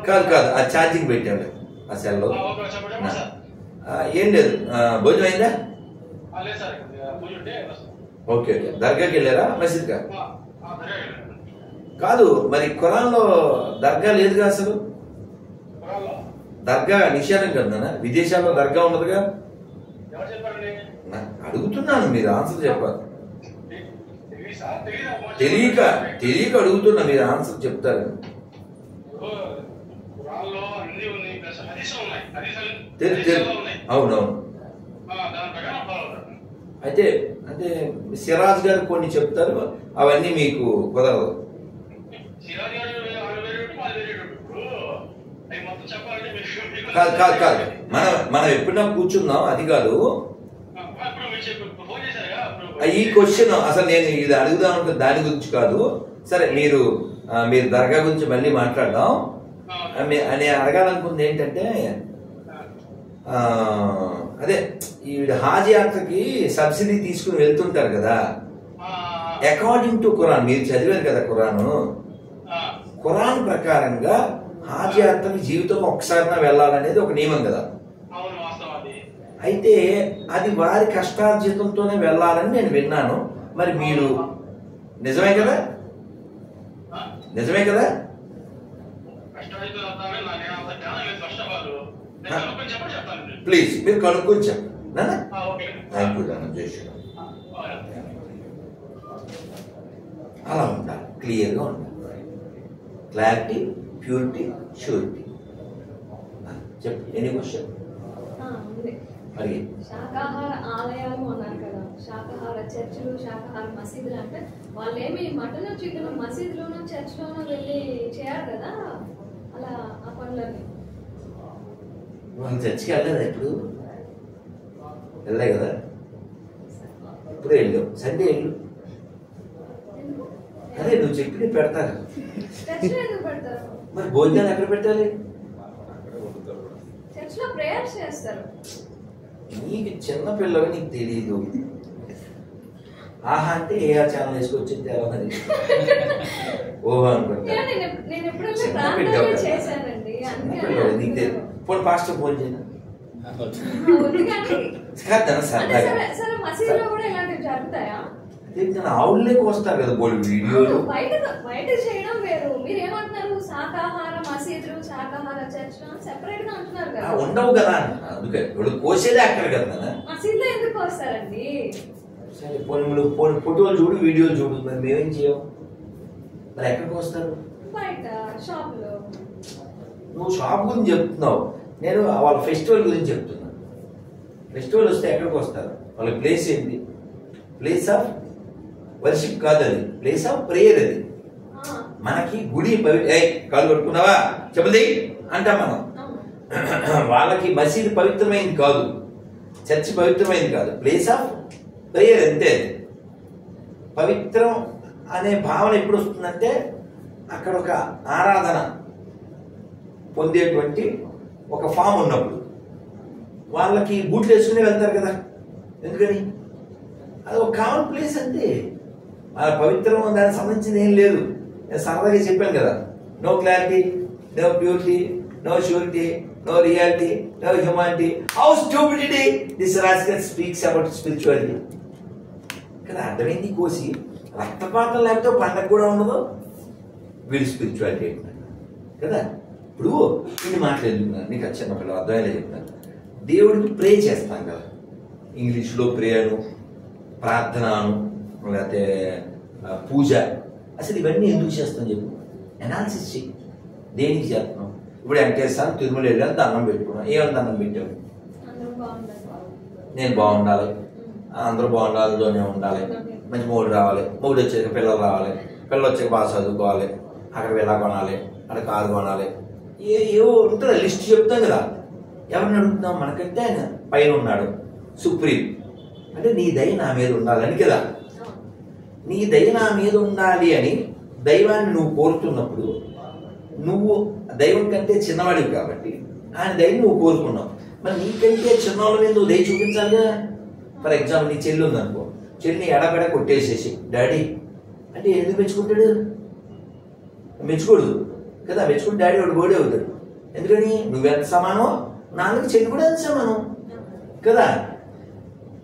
కాదు కాదు, ఆ ఛార్జింగ్ పెట్టాడు ఆ సెల్లో. ఏం లేదు, భోజనం అయిందా? Okay okay. దర్గాకి వెళ్ళారా మసీద్గా? కాదు, మరి ఖురాన్లో దర్గా లేదుగా అసలు. దర్గా నిషేధం కదా, విదేశాల్లో దర్గా ఉండదుగా. అడుగుతున్నాను, మీరు ఆన్సర్ చెప్పాలి. తెలియక అడుగుతున్నా, మీరు ఆన్సర్ చెప్తారు. అవునవును. అయితే అంటే సిరాజ్ గారు కొన్ని చెప్తారు, అవన్నీ మీకు కుదరదు. కాదు కాదు కాదు, మనం ఎప్పుడైనా కూర్చుందాం, అది కాదు. ఈ క్వశ్చన్ అసలు నేను ఇది అడుగుదాం అనుకున్న దాని గురించి కాదు. సరే, మీరు దర్గా గురించి మళ్ళీ మాట్లాడదాం. నేను అడగాలనుకుంది ఏంటంటే, అదే ఈ హాజ్ యాత్రకి సబ్సిడీ తీసుకుని వెళ్తుంటారు కదా, అకార్డింగ్ టు ఖురాన్, మీరు చదివారు కదా ఖురాన్ ప్రకారంగా హాజ్ యాత్రకి జీవితంలో ఒకసారి వెళ్ళాలనేది ఒక నియమం కదా. అయితే అది వారి కష్టార్జితంతోనే వెళ్ళాలని నేను విన్నాను. మరి మీరు నిజమే కదా? నిజమే కదా? ప్లీజ్ మీరు కనుక్కొని చెప్పండి. థ్యాంక్ యూ నాన్న, జై అలా ఉండాలి, క్లియర్గా ఉండాలి. Clarity, purity, surety. చెప్పు, ఎనీ క్వశ్చన్? శాకాహార ఆలయాలు అన్నారు కదా, శాకాహార చర్చిలు, శాకాహార మసీదులు అంటే వాళ్ళు ఏమి మటన్ చికెన్ మసీదులోనూ చర్చిలోనూ వెళ్ళి చేయరు కదా, అలా ఆ పనులని. వాళ్ళు చర్చికి వెళ్ళలేదా? ఇప్పుడు వెళ్ళలే కదా, ఇప్పుడే వెళ్ళు, సండే వెళ్ళు. అదే నువ్వు చెప్పి పెడతారు. మరి భోజనాలు ఎక్కడ పెట్టాలి? చర్చిలో ప్రేయర్స్ చేస్తారు. నీకు చిన్న పిల్లవి, నీకు తెలీదు. ఆహా అంటే ఏ ఆ ఛానల్ వేసుకొచ్చింది ఎలా మరి? ఓహో అనుకుంటా. నీకు తెలియదు. పోనీ పాస్టర్ ఫోన్ చేయను. ఆవుల్లోకి వస్తారు కదా బోల్ వీడియోలు. బయట చేయడం వేరు. మీరు ఏమంటున్నారు? శాకాహార మసీదులు, శాకాహార చర్చలు సెపరేట్ గా అంటున్నారు కదా. ఉండవు కదా, అందుకే ఇప్పుడు కోసేదే అక్కడ కదా. మసీదులో ఎందుకు వస్తారండి? సరే, ఫోటోలు చూడు, వీడియోలు చూడు, మరి మేమేం చేయం? మరి ఎక్కడికి వస్తారు? బయట షాప్ లో. నువ్వు షాప్ గురించి చెప్తున్నావు, నేను వాళ్ళ ఫెస్టివల్ గురించి చెప్తున్నా. ఫెస్టివల్ వస్తే ఎక్కడికి వస్తారు? వాళ్ళ ప్లేస్ ఏంటి? ప్లేస్ ఆఫ్ వర్షిప్ కాదు, అది ప్లేస్ ఆఫ్ ప్రేయర్. అది మనకి గుడి కాలు కొట్టుకున్నావా చెప్పది అంటాం మనం. వాళ్ళకి మసీదు పవిత్రమైంది కాదు, చర్చి పవిత్రమైంది కాదు, ప్లేస్ ఆఫ్ ప్రేయర్ అంతే. అది పవిత్రం అనే భావన ఎప్పుడు వస్తుందంటే అక్కడ ఒక ఆరాధన పొందేటువంటి ఒక ఫామ్ ఉన్నప్పుడు. వాళ్ళకి బూట్లు వేసుకునే వెళ్తారు కదా, ఎందుకని? అది ఒక కామన్ ప్లేస్ అంతే. వాళ్ళ పవిత్రం దానికి సంబంధించింది ఏం లేదు. నేను సరదాగా చెప్పాను కదా, no clarity, no purity, no surety, no reality, no humanity. How stupidity this rascal speaks about spirituality. ఇక్కడ అర్థమైంది కోసి రక్తపాతం లేకపోతే పండగ కూడా ఉండదు. వీళ్ళు స్పిరిచువాలిటీ ఏంటంటే కదా. ఇప్పుడు ఇన్ని మాట్లాడుతున్నాను, నీకు చిన్నపిల్లలు అర్థమయ్యేలా చెప్తాను. దేవుడికి ప్రే చేస్తాం కదా, ఇంగ్లీష్లో ప్రేయను, ప్రార్థనను, లేకపోతే పూజ. అసలు ఇవన్నీ ఎందుకు చేస్తాం చెప్పు? ఎనాలిసిస్ చెయ్యి. దేనికి చేస్తున్నాం? ఇప్పుడు వెంకటేశ్వర తిరుమల వెళ్ళాను, దండం పెట్టుకున్నాం. ఏమని దండం పెట్టావు? నేను బాగుండాలి, అందరూ బాగుండాలితోనే ఉండాలి, మంచి మూడు రావాలి, మూడు వచ్చాక పిల్లలు రావాలి, పిల్లలు వచ్చాక బాగా చదువుకోవాలి, అక్కడ వెళ్ళా కొనాలి, అక్కడ కారు కొనాలి, ఏవో ఉంటుంది లిస్ట్ చెప్తాం కదా. ఎవరిని అడుగుతున్నాం? మనకంటే ఆయన పైన ఉన్నాడు, సుప్రీం. అంటే నీ దయ నా మీద ఉండాలని కదా. నీ దయ నా మీద ఉండాలి అని దైవాన్ని నువ్వు కోరుతున్నప్పుడు, నువ్వు దైవం కంటే చిన్నవాడివి కాబట్టి ఆయన దయని నువ్వు కోరుకున్నావు. మరి నీకంటే చిన్నోళ్ళ మీద నువ్వు దయ చూపించాలిగా. ఫర్ ఎగ్జాంపుల్ నీ చెల్లి ఉందనుకో, చెల్లిని ఎడబెడ కొట్టేసేసి డాడీ అంటే ఎందుకు మెచ్చుకుంటాడు? మెచ్చుకోడు కదా. మెచ్చుకుంటే డాడీ వాడు గోడే అవుతాడు. ఎందుకని నువ్వెంత సమానం, నాన్నకి చెల్లి కూడా ఎంత సమానం కదా.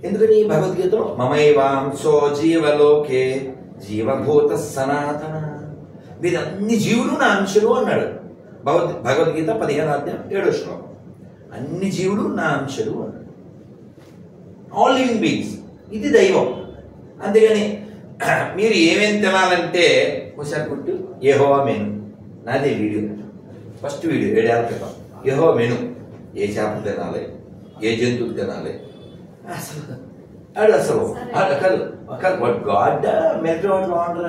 ఎందుకని భగవద్గీతలో మమైవాంశో జీవలోకే జీవభూత సనాతన, మీరు అన్ని జీవులు నా అంశలు అన్నాడు భగవద్గీత 15వ అధ్యాయం 7వ శ్లోకం. అన్ని జీవులు నా అంశలు అన్నాడు. ఆల్ లివింగ్ బీయింగ్స్, ఇది దైవం. అంతేగాని మీరు ఏమేమి తినాలంటే ఒకసారి పుట్టు యెహోవా మెను, నాదే వీడియో, ఫస్ట్ వీడియో 7 ఏళ్ల క్రితం. యెహోవా మెను, ఏ చేపలు తినాలి, ఏ జంతువులు తినాలి, అసలు కాదు గాడ్ మెట్రో ఆర్డర్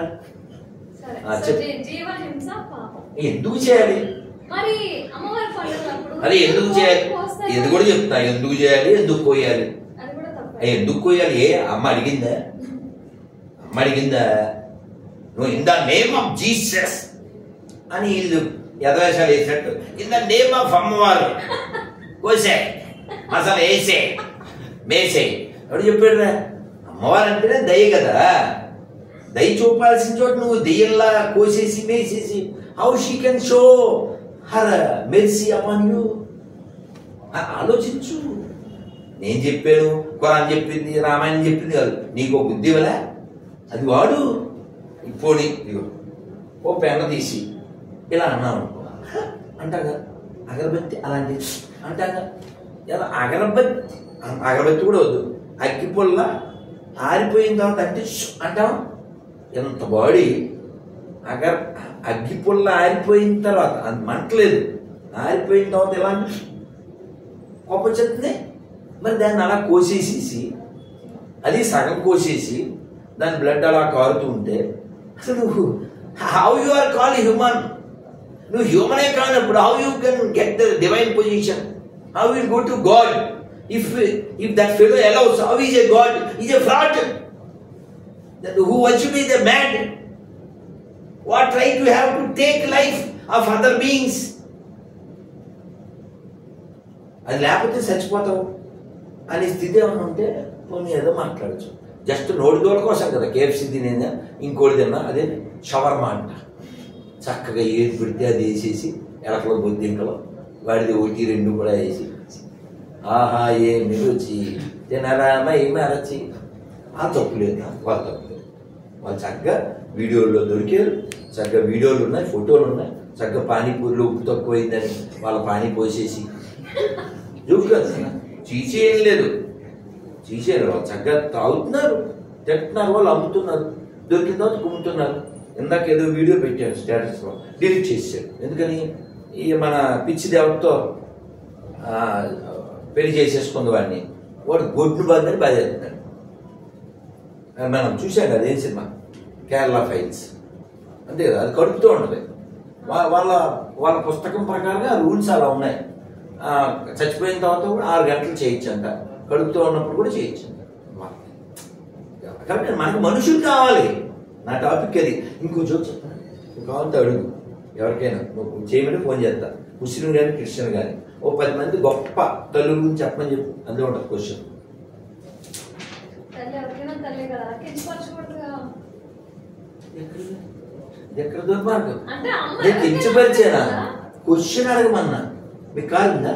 ఎందుకు చేయాలి? అరే ఎందుకు చేయాలి? ఇది కూడా చెప్తా, ఎందుకు చేయాలి, ఎందుకు కోయాలి, ఎందుకు కోయాలి. ఏ అమ్మ అడిగిందా? అమ్మ అడిగిందా? నువ్వు in the name of Jesus అని వీళ్ళు యథవేషాలు వేసినట్టు ఇన్ ద నేమ్ ఆఫ్ అమ్మవారు కోసే అసలు వేసే మేసే ఎవడు చెప్పాడురా? అమ్మవారు అంటేనే దయ కదా. దయ చూపాల్సిన చోట నువ్వు దెయ్యంలా కోసేసి మేసేసి how she can show her mercy upon you. ఆలోచించు. నేను చెప్పాను, ఖురాన్ చెప్పింది, రామాయణం చెప్పింది కాదు. నీకు బుద్ధి వలే అది వాడు. పోనీ ఇదిగో ఓ పెండ తీసి ఇలా అన్నాను అంటాగా. అగరబత్తి అలాంటి అంటాగా. ఇలా అగరబత్తి కూడా వద్దు. అగ్గిపుల్ల ఆరిపోయిన తర్వాత అంటే అంటాం. ఎంత బాడీ అగ్గిపుల్ల ఆరిపోయిన తర్వాత అది మంటలేదు, ఆరిపోయిన తర్వాత ఎలా కోపం చెప్తుంది. మరి దాన్ని అలా కోసేసేసి అది సగం కోసేసి దాని బ్లడ్ అలా కారుతూ ఉంటే అసలు నువ్వు how you are call human? నువ్వు హ్యూమనే కానప్పుడు how you can get the divine position? How will go to God? If that fellow allows, how is a God? He is a fraud. Who worship is a mad. What right you have to take life of other beings? అది లేకపోతే చచ్చిపోతావు అనే స్థితి ఏమైనా ఉంటే పోనీ ఏదో మాట్లాడచ్చు. జస్ట్ నోటి దూడ కోసం కదా. కేఎఫ్సీ తినేదా, ఇంకోటి తిన్నా, అదే షవర్మా అంట. చక్కగా ఏది పెడితే అది వేసేసి ఎలకలో బొద్దింకలో వాడిది 1, 2 కూడా వేసి ఆహా ఏమి రుచి తినరామై మరచి. ఆ తప్పు లేదు, వాళ్ళ తప్పు లేదు. వాళ్ళు చక్కగా వీడియోల్లో దొరికారు, చక్కగా వీడియోలు ఉన్నాయి, ఫోటోలు ఉన్నాయి. చక్కగా పానీపూరిలో ఉప్పు తక్కువైందని వాళ్ళ పానీ పోసేసి జోక్ కదా. చీచేయం లేదు, చీచేయరు. వాళ్ళు చక్కగా తాగుతున్నారు, తింటున్నారు, వాళ్ళు అమ్ముతున్నారు, దొరికిన తర్వాత కుమ్ముతున్నారు. ఇందాక ఏదో వీడియో పెట్టాను స్టేటస్లో, డిలీట్ చేశారు. ఎందుకని ఈ మన పిచ్చి దేవతతో పెళ్లి చేసేసుకుంది వాడిని. వాడు గొడ్డు బాధని బాధ చేస్తున్నాడు. మనం చూసాం కదా ఏం సినిమా, కేరళ ఫైల్స్ అంతే కదా. అది కడుపుతూ ఉంటుంది. వాళ్ళ పుస్తకం ప్రకారంగా రూల్స్ అలా ఉన్నాయి. చచ్చిపోయిన తర్వాత కూడా 6 గంటలు చేయొచ్చు అంట, కడుపుతూ ఉన్నప్పుడు కూడా చేయొచ్చు అంట. కాబట్టి మనకు మనుషులు కావాలి. నా టాపిక్ అది. ఇంకో జోక్ చెప్తాను, కావాలంటే అడుగు ఎవరికైనా. చేయమని ఫోన్ చేస్తా, ముస్లిం కానీ క్రిస్టియన్ కానీ. ఓ 10 మంది గొప్ప తల్లుల గురించి చెప్పమని చెప్పు, అందులో ఉంటుంది క్వశ్చన్. ఎక్కడ దుర్మార్గం? నేను కించపరిచేనా? క్వశ్చన్ అడగమన్నా. మీకు కారు ఉందా?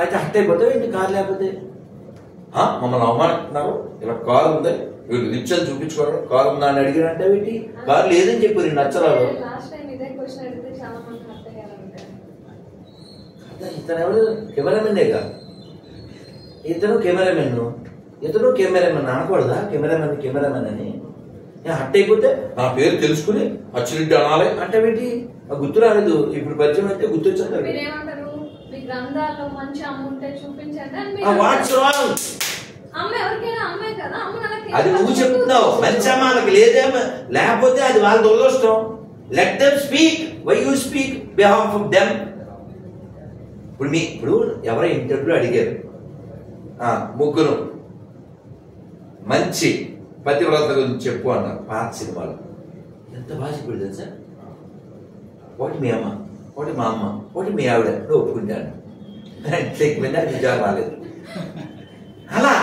అయితే హట్ అయిపోతావు ఏంటి కారు లేకపోతే? మమ్మల్ని అవమానిస్తున్నారు, ఇలా కారు ఉంది, వీళ్ళు రిచ్ అని చూపించుకోవడం, కారు ఉందా అని అడిగినంటే ఏంటి? కారు లేదని చెప్పారు నచ్చరాలు. ఇతను ఎవరు? కెమెరామెన్నేగా. ఇతను కెమెరామెన్ అనకూడదా? కెమెరామెన్ అని హట్ అయిపోతే నా పేరు తెలుసుకుని అచ్చిరెడ్డి అనాలి అంటే ఏంటి? గుర్తు రాలేదు. ఇప్పుడు పరిచయం అయితే గుర్తొచ్చారు. అది నువ్వు చెప్తున్నావు. మంచి అమ్మాలకి లేదేమో, లేకపోతే అది వాళ్ళ దురదృష్టం. Let them speak. Why you speak behalf of them? ఇప్పుడు ఎవరో ఇంటర్వ్యూలో అడిగారు, ముగ్గురు మంచి పతివ్రత గురించి చెప్పు అన్నారు. పాత సినిమాలో ఎంత బాగా చెప్పాడు తెలుసా? ఒకటి మీ అమ్మ, ఒకటి మా అమ్మ, ఒకటి మీ ఆవిడ, నువ్వు ఒప్పుకుంటాను. చెక్కిపోయింది, అది ఉద్యోగం రాలేదు. అలా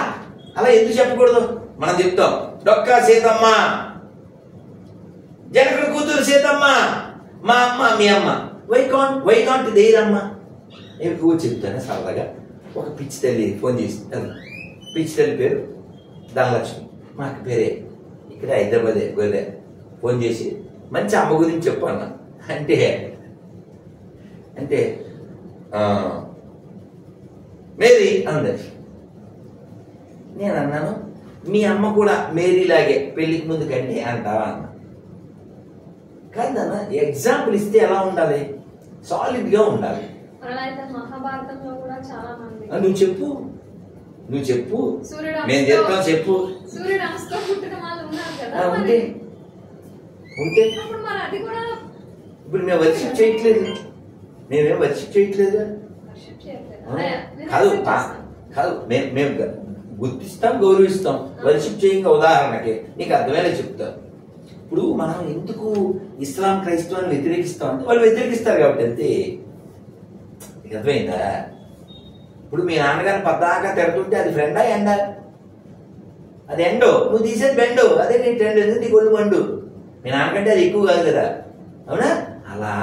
అలా ఎందుకు చెప్పకూడదు? మనం చెప్తాం డొక్కా సీతమ్మ, జనకుడు కూతురు సీతమ్మ, మా అమ్మ మీ అమ్మ, వై నాట్ దేరమ్మ. నేను కూర్చు చెప్తాను సరదాగా. ఒక పిచ్చి తల్లి ఫోన్ చేసి, పిచ్చి తల్లి పేరు ధనలక్ష్మి, మాకు పేరే ఇక్కడ హైదరాబాదే గొర్రె, ఫోన్ చేసి మంచి అమ్మ గురించి చెప్పు అన్న. అంటే అంటే మేరీ అంది. నేను అన్నాను మీ అమ్మ కూడా మేరీలాగే పెళ్లికి ముందు కంటే అంటావా అన్న. కాదన్న, ఎగ్జాంపుల్ ఇస్తే ఎలా ఉండాలి? సాలిడ్గా ఉండాలి. మహాభారతంలో కూడా చాలా మంది నువ్వు చెప్పు నేను చెప్తాను, చెప్పు. సూర్యుడు అంశతో పుట్టిన వాళ్ళు ఉన్నారు కదా, ఉంటే అప్పుడు మరి అది కూడా ఇప్పుడు మేము వర్షిప్ చేయట్లేదు, మేమేం వర్షిప్ చేయట్లేదు. కాదు మేము గుర్తిస్తాం, గౌరవిస్తాం. వర్షిప్ చేయంగా ఉదాహరణకి నీకు అర్థమయ్యేలా చెప్తాం. ఇప్పుడు మనం ఎందుకు ఇస్లాం క్రైస్తవాన్ని వ్యతిరేకిస్తాం అంటే వాళ్ళు వ్యతిరేకిస్తారు కాబట్టి అంతే. నీకు అర్థమైందా? ఇప్పుడు మీ నాన్నగారిని పద్దాకా తిడుతుంటే అది ఫ్రెండా ఎండా? అది ఎండో, నువ్వు తీసేది బెండో, అదే నీ ట్రెండ్, ఎందుకు నీ గొల్లు బండు. మీ నాన్నకంటే అది ఎక్కువ కాదు కదా, అవునా? అలా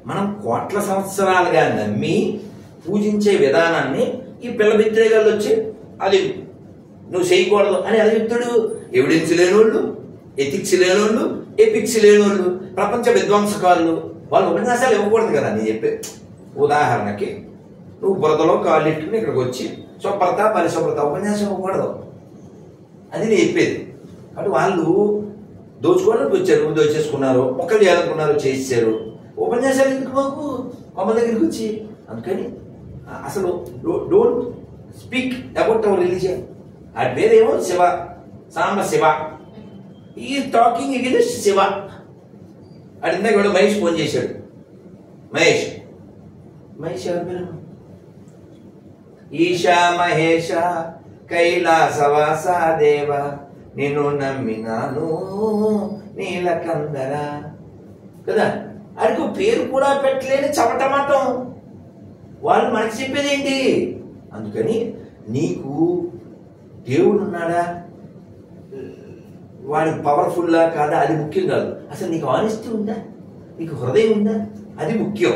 మనం కోట్ల సంవత్సరాలుగా నమ్మి పూజించే విధానాన్ని ఈ పిల్ల వ్యతిరేకాలు వచ్చి అది నువ్వు చేయకూడదు అని ఎలా చెప్తాడు? ఎవిడెన్స్ లేనోళ్ళు, ఎథిక్స్ లేనోళ్ళు, ఎపిక్స్ లేనోళ్ళు, ప్రపంచ విధ్వంసకారులు, వాళ్ళు ఉపన్యాసాలు ఇవ్వకూడదు కదా. నేను చెప్పే ఉదాహరణకి నువ్వు బురదలో కాళ్ళు ఇట్టుకుని ఇక్కడికి వచ్చి శుభ్రత పరిశుభ్రత ఉపన్యాసం ఇవ్వకూడదు, అది నేను చెప్పేది. కాబట్టి వాళ్ళు దోచుకోవడానికి వచ్చారు, దోచేసుకున్నారు, మొక్కలు చేయాలనుకున్నారు, చేసేసారు. ఉపన్యాసాలు ఎందుకు మాకు కొమ్మ దగ్గరికి వచ్చి? అందుకని అసలు don't speak about our religion. ఆ పేరేమో శివ, సాంబ శివ, ఈ టాకింగ్ అగైన్స్ట్ శివ. అడిగినా కూడా మహేష్ ఫోన్ చేశాడు. మహేష్ ఎవరి పేరు? ఈశా మహేష కైలాసవాస దేవ, నేను నమ్మినాను నీలకందర కదా. అడిగి పేరు కూడా పెట్టలేని చమటమటం వాళ్ళు మనకి చెప్పేది ఏంటి? అందుకని నీకు దేవుడు ఉన్నాడా, వాడు పవర్ఫుల్లా కాదా, అది ముఖ్యం కాదు. అసలు నీకు ఆనెస్టీ ఉందా, నీకు హృదయం ఉందా, అది ముఖ్యం.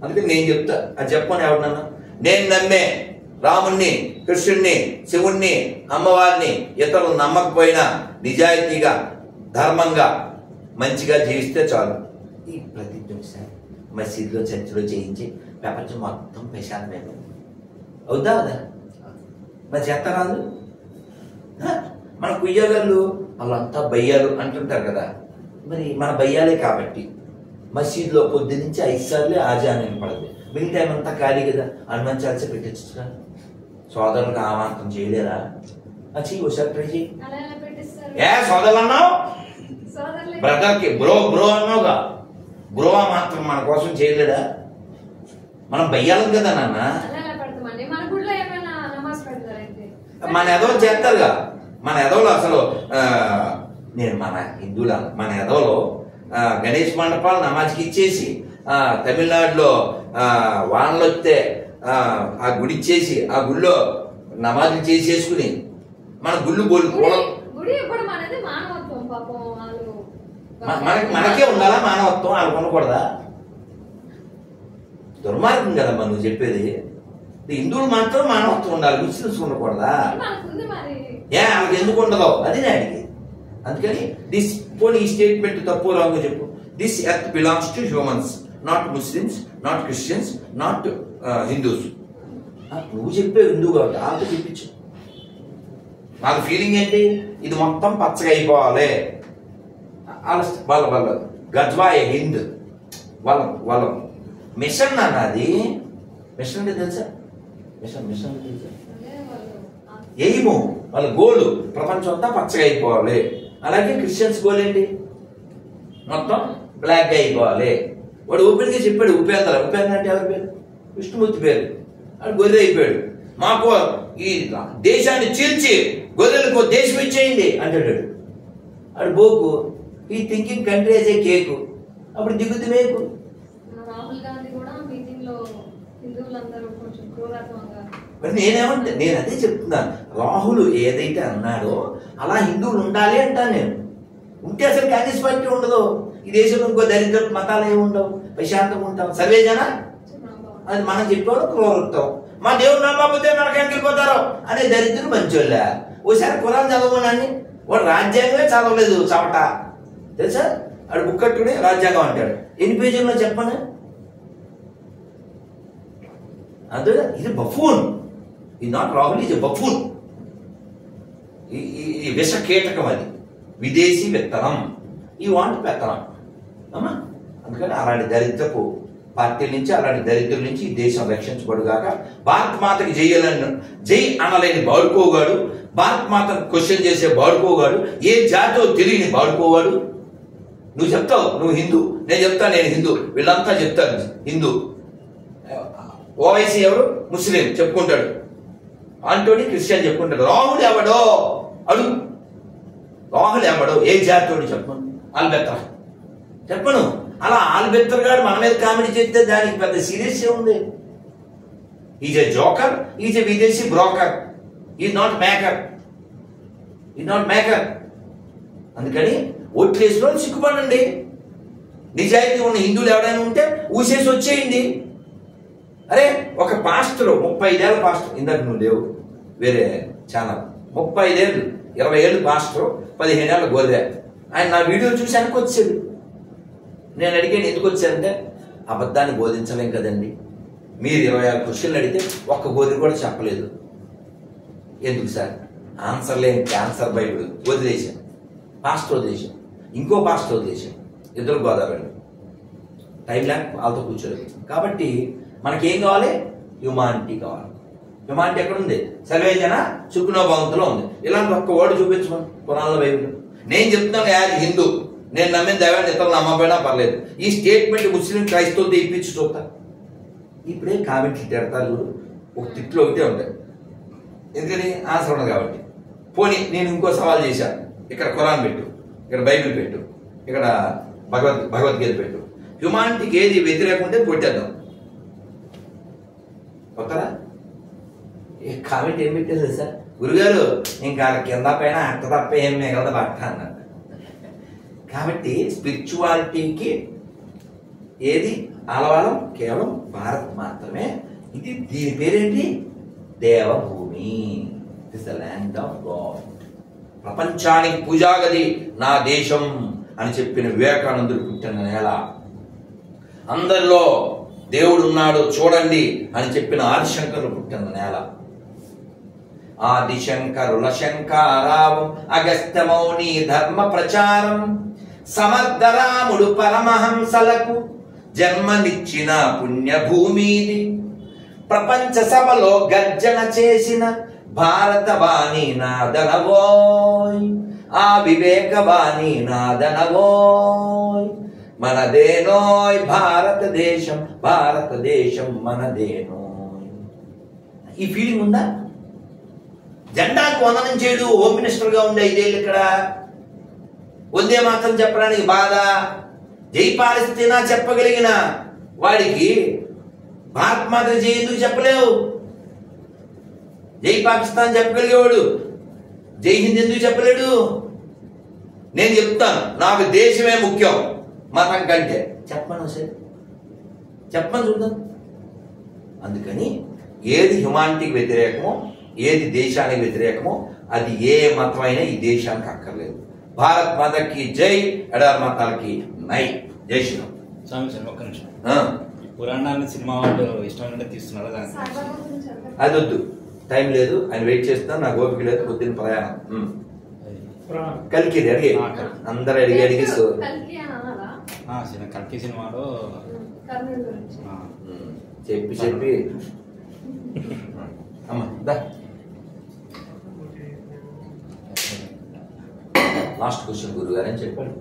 అందుకని నేను చెప్తా, అది చెప్పని ఎవడన్నా. నేను నమ్మే రాముణ్ణి, కృష్ణుణ్ణి, శివుణ్ణి, అమ్మవారిని ఇతరులు నమ్మకపోయినా నిజాయితీగా, ధర్మంగా, మంచిగా జీవిస్తే చాలు. ఈ ప్రతిజ్ఞ మసీదులో, చర్చిలో చేయించి ప్రపంచం మొత్తం ప్రశాంతమైన అవుద్దా అవుదా? మరి చేత రాదు. మన కుయ్యగాళ్ళు వాళ్ళంతా బయ్యాలు అంటుంటారు కదా, మరి మన బయ్యాలే కాబట్టి మసీదులో పొద్దు నుంచి 5 సార్లు ఆజాన్ పడదు, మిగిలిన టైం అంతా ఖాళీ కదా, హనుమాన్ చాలీసా పెట్టచ్చు. సోదరులకు ఆమాంతం చేయలేరా? చెయ్యి, ఒకసారి ట్రై చేయి. ఏ సోదరులు అన్నావు? బ్రదర్కి బ్రో అన్నావుగా, బ్రో మాత్రం మన కోసం చేయలేడా? మనం బయ్యాలం కదా నాన్న. మన ఎదవలు చేస్తారుగా, మన ఎదవలు అసలు నేను మన హిందువుల మన ఎదవలు గణేష్ మండపాలు నమాజ్కి ఇచ్చేసి తమిళనాడులో వానలు వస్తే ఆ గుడి ఇచ్చేసి ఆ గుళ్ళో నమాజులు చేసేసుకుని మన గుళ్ళు మనకే ఉండాలా మానవత్వం? వాళ్ళకు ఉండకూడదా? దుర్మార్గం కదమ్మా నువ్వు చెప్పేది. హిందువులు మాత్రం మానవత్వం ఉండాలి, ముస్లిమ్స్ ఉండకూడదా? వాళ్ళకి ఎందుకు ఉండదు అది నేను అడిగేది. అందుకని దిస్ పోనీ ఈ స్టేట్మెంట్ తప్పు రాంగో చెప్పు. This earth belongs to humans, not Muslims, not Christians, not Hindus. నువ్వు చెప్పే హిందూ కాబట్టి వాళ్ళతో చెప్పించు. నాకు ఫీలింగ్ ఏంటి, ఇది మొత్తం పచ్చగా అయిపోవాలి. వాళ్ళ గజ్వాయ హింద్ వాళ్ళ మిషన్ అన్నది. మిషన్ అంటే తెలుసా? మిషన్ తెలుసా? ఎయిము వాళ్ళ గోలు ప్రపంచం అంతా పచ్చగా అయిపోవాలి. అలాగే క్రిస్టియన్స్ గోల్ ఏంటి? మొత్తం బ్లాక్గా అయిపోవాలి. వాడు ఓపెన్గా చెప్పాడు. ఉపేంద్ర అంటే ఎవరి పేరు? విష్ణుమూర్తి పేరు. వాడు గొర్రె అయిపోయాడు. మాకు ఈ దేశాన్ని చీల్చి గొర్రెలకు దేశం ఇచ్చేయండి అంటాడు. వాడు బోకు ఈ thinking country as a cake. అప్పుడు దిగుద్ది మేకు. రాహుల్ గాంధీ కూడా మీటింగ్ లో హిందూ రాహులందరూ కొంచెం క్రూరత్వంగా. మరి నేనేమంటే నేను అదే చెప్తున్నాను, రాహుల్ ఏదైతే అన్నాడో అలా హిందువులు ఉండాలి అంటాను నేను. ఉంటే అసలు కాంగ్రెస్ పార్టీ ఉండదు, ఈ దేశంలో ఇంకో దరిద్ర మతాలు ఏమి ఉండవు, ప్రశాంతంగా ఉంటాం, సర్వేజన అది మనం చెప్పేవాడు క్రూరత్వం. మా దేవుడు నమ్మకపోతే నరకానికి వెళ్ళిపోతారు అనే దరిద్రులు మంచోళ్ళ. ఓసారి కురాన్ చదవమని వాడు రాజ్యాంగమే చదవలేదు చవట తెలుసా, వాడు బుక్కట్టుకుని రాజ్యాంగం అంటాడు. ఎన్ని పేజీల్లో చెప్పను. అంతే, ఇది బఫూన్, ఇది నాట్ రాహుల్, ఇది బఫూన్. ఈ విష కీటకం, అది విదేశీ విత్తనం, ఈ వాంట్ పెత్తనం అమ్మా. అందుకని అలాంటి దరిద్రపు పార్టీల నుంచి, అలాంటి దరిద్రుల నుంచి ఈ దేశం రక్షించబడుగాక. భారత్ మాతకి జై అనలేని బాడుకోగాడు, భారత్ మాతను క్వశ్చన్ చేసే బాడుకోగాడు, ఏ జాతో తెలియని బాడుకోగాడు. నువ్వు చెప్తావు నువ్వు హిందూ, నేను చెప్తాను నేను హిందూ, వీళ్ళంతా చెప్తారు హిందూ. ఓవైసీ ఎవరు ముస్లిం చెప్పుకుంటాడు, ఆంటోనీ క్రిస్టియన్ చెప్పుకుంటాడు. రాహుల్ ఎవడో అడుగు, రాహుల్ ఎవడో ఏ జాతోడు చెప్పను, ఆల్బెత్తర్ చెప్పను. అలా ఆల్బెత్తర్ గారు మన మీద కామెడీ చేస్తే దానికి పెద్ద సీరియస్ ఉంది. Is a joker, is a విదేశీ broker, is not maker, is not maker. అందుకని ఓట్లేసిన వాళ్ళు సిగ్గుపడండి. నిజాయితీ ఉన్న హిందువులు ఎవరైనా ఉంటే ఊసేసి వచ్చేయండి. అరే ఒక పాస్టర్ 35 ఏళ్ళ పాస్టర్, ఇందాక నువ్వు లేవు వేరే ఛానల్, 35 ఏళ్ళు 20 ఏళ్ళు పాస్టర్, 15 ఏళ్ళ గోదే, ఆయన నా వీడియో చూసి వెనక్కి వచ్చాడు. నేను అడిగాను ఎందుకు వచ్చానంటే, అబద్ధాన్ని బోధించలేం కదండి, మీరు 26 క్వశ్చన్లు అడిగితే ఒక్క గోది కూడా చెప్పలేదు, ఎందుకు సార్ ఆన్సర్ లేని క్యాన్సర్ బైబిల్ వదిలేశాను, పాస్టర్ వదిలేశాను, ఇంకో పాస్టర్ వదిలేశాను, ఇద్దరు గోదావరి టైం లేక వాళ్ళతో కూర్చోలేదు. కాబట్టి మనకేం కావాలి, హ్యుమానిటీ కావాలి. హ్యుమానిటీ ఎక్కడుంది, సర్వేజన సుఖనో భవంతులో ఉంది. ఇలాంటి ఒక్క వర్డ్ చూపించమని పురాణంలో బైబిల్. నేను చెప్తున్నాను యాజ్ హిందూ, నేను నమ్మిన దైవాన్ని ఇతరులు నమ్మకపోయినా పర్లేదు, ఈ స్టేట్మెంట్ ముస్లిం క్రైస్తవులతో ఇప్పించి చూస్తా. ఇప్పుడే కామెంట్లు తిడతారు, ఒక తిట్లు ఒకటే ఉంటాయి, ఎందుకని ఆన్సర్ ఉండదు కాబట్టి. పోనీ నేను ఇంకో సవాల్ చేశాను, ఇక్కడ ఖురాన్ పెట్టు, ఇక్కడ బైబిల్ పెట్టు, ఇక్కడ భగవద్గీత పెట్టు, హ్యుమానిటీకి ఏది వ్యతిరేకం ఉంటే కొట్టేద్దాం. కొత్తరా ఏ కామెంట్ ఏం పెట్టేది సార్, గురుగారు ఇంకా కింద పైన అట్ట తప్ప ఏం మిగలదు బట్ట అన్నాడు. కాబట్టి స్పిరిచువాలిటీకి ఏది ఆలవాలం, కేవలం భారత్ మాత్రమే. ఇది దీని పేరేంటి, దేవభూమి, it is the land of God. ప్రపంచానికి పూజాగది నా దేశం అని చెప్పిన వివేకానందుడు పుట్టిన నేల, అందరిలో దేవుడు ఉన్నాడు చూడండి అని చెప్పిన ఆదిశంకరులు పుట్టిన నేల. ఆదిశంకరుల శంకారావం అగస్త్యమౌని ధర్మ ప్రచారం, సమర్థరాముడు పరమహంసలకు జన్మనిచ్చిన పుణ్యభూమిది, ప్రపంచ సభలో గర్జన చేసిన భారతవాణి నాదనవోయ్, ఆ వివేకవాణి నాదనవోయ్, మనదేనోయ్ భారతదేశం, భారతదేశం మనదేనోయ్. ఈ ఫీలింగ్ ఉందా? జెండాకు వందనం చేయడు హోమ్ మినిస్టర్ గా ఉండే 5 ఏళ్ళు ఇక్కడ వందే మాత్రం చెప్పడానికి బాధ. జై పాలస్తీనా చెప్పగలిగిన వాడికి భారత్ మాత జై ఎందుకు చెప్పలేవు? జై పాకిస్తాన్ చెప్పగలిగేవాడు జై హింద్ ఎందుకు చెప్పలేడు? నేను చెప్తాను, నాకు దేశమే ముఖ్యం మతం కంటే. చెప్పను సార్, చెప్పని చూద్దాం. అందుకని ఏది హ్యుమానిటీకి వ్యతిరేకమో, ఏది దేశానికి వ్యతిరేకమో అది ఏ మతమైనా ఈ దేశానికి అక్కర్లేదు. భారత్ మాతకి జై, ఎడారి మతాలకి నై. జై శ్రీరామ్. స్వామి సార్ ఒక్క నిమిషం, పురాణాన్ని సినిమా వాళ్ళు ఇష్టం తీస్తున్నారు, అది వద్దు, టైం లేదు, ఆయన వెయిట్ చేస్తాను, నాకు ఓపిక లేదు, పొద్దున్న ప్రయాణం. కలికి అడిగి అందరు అడిగి అడిగి కల్కి సినిమాలో చెప్పి చెప్పి అమ్మా లాస్ట్ క్వశ్చన్ గురుగారు అని చెప్పాడు.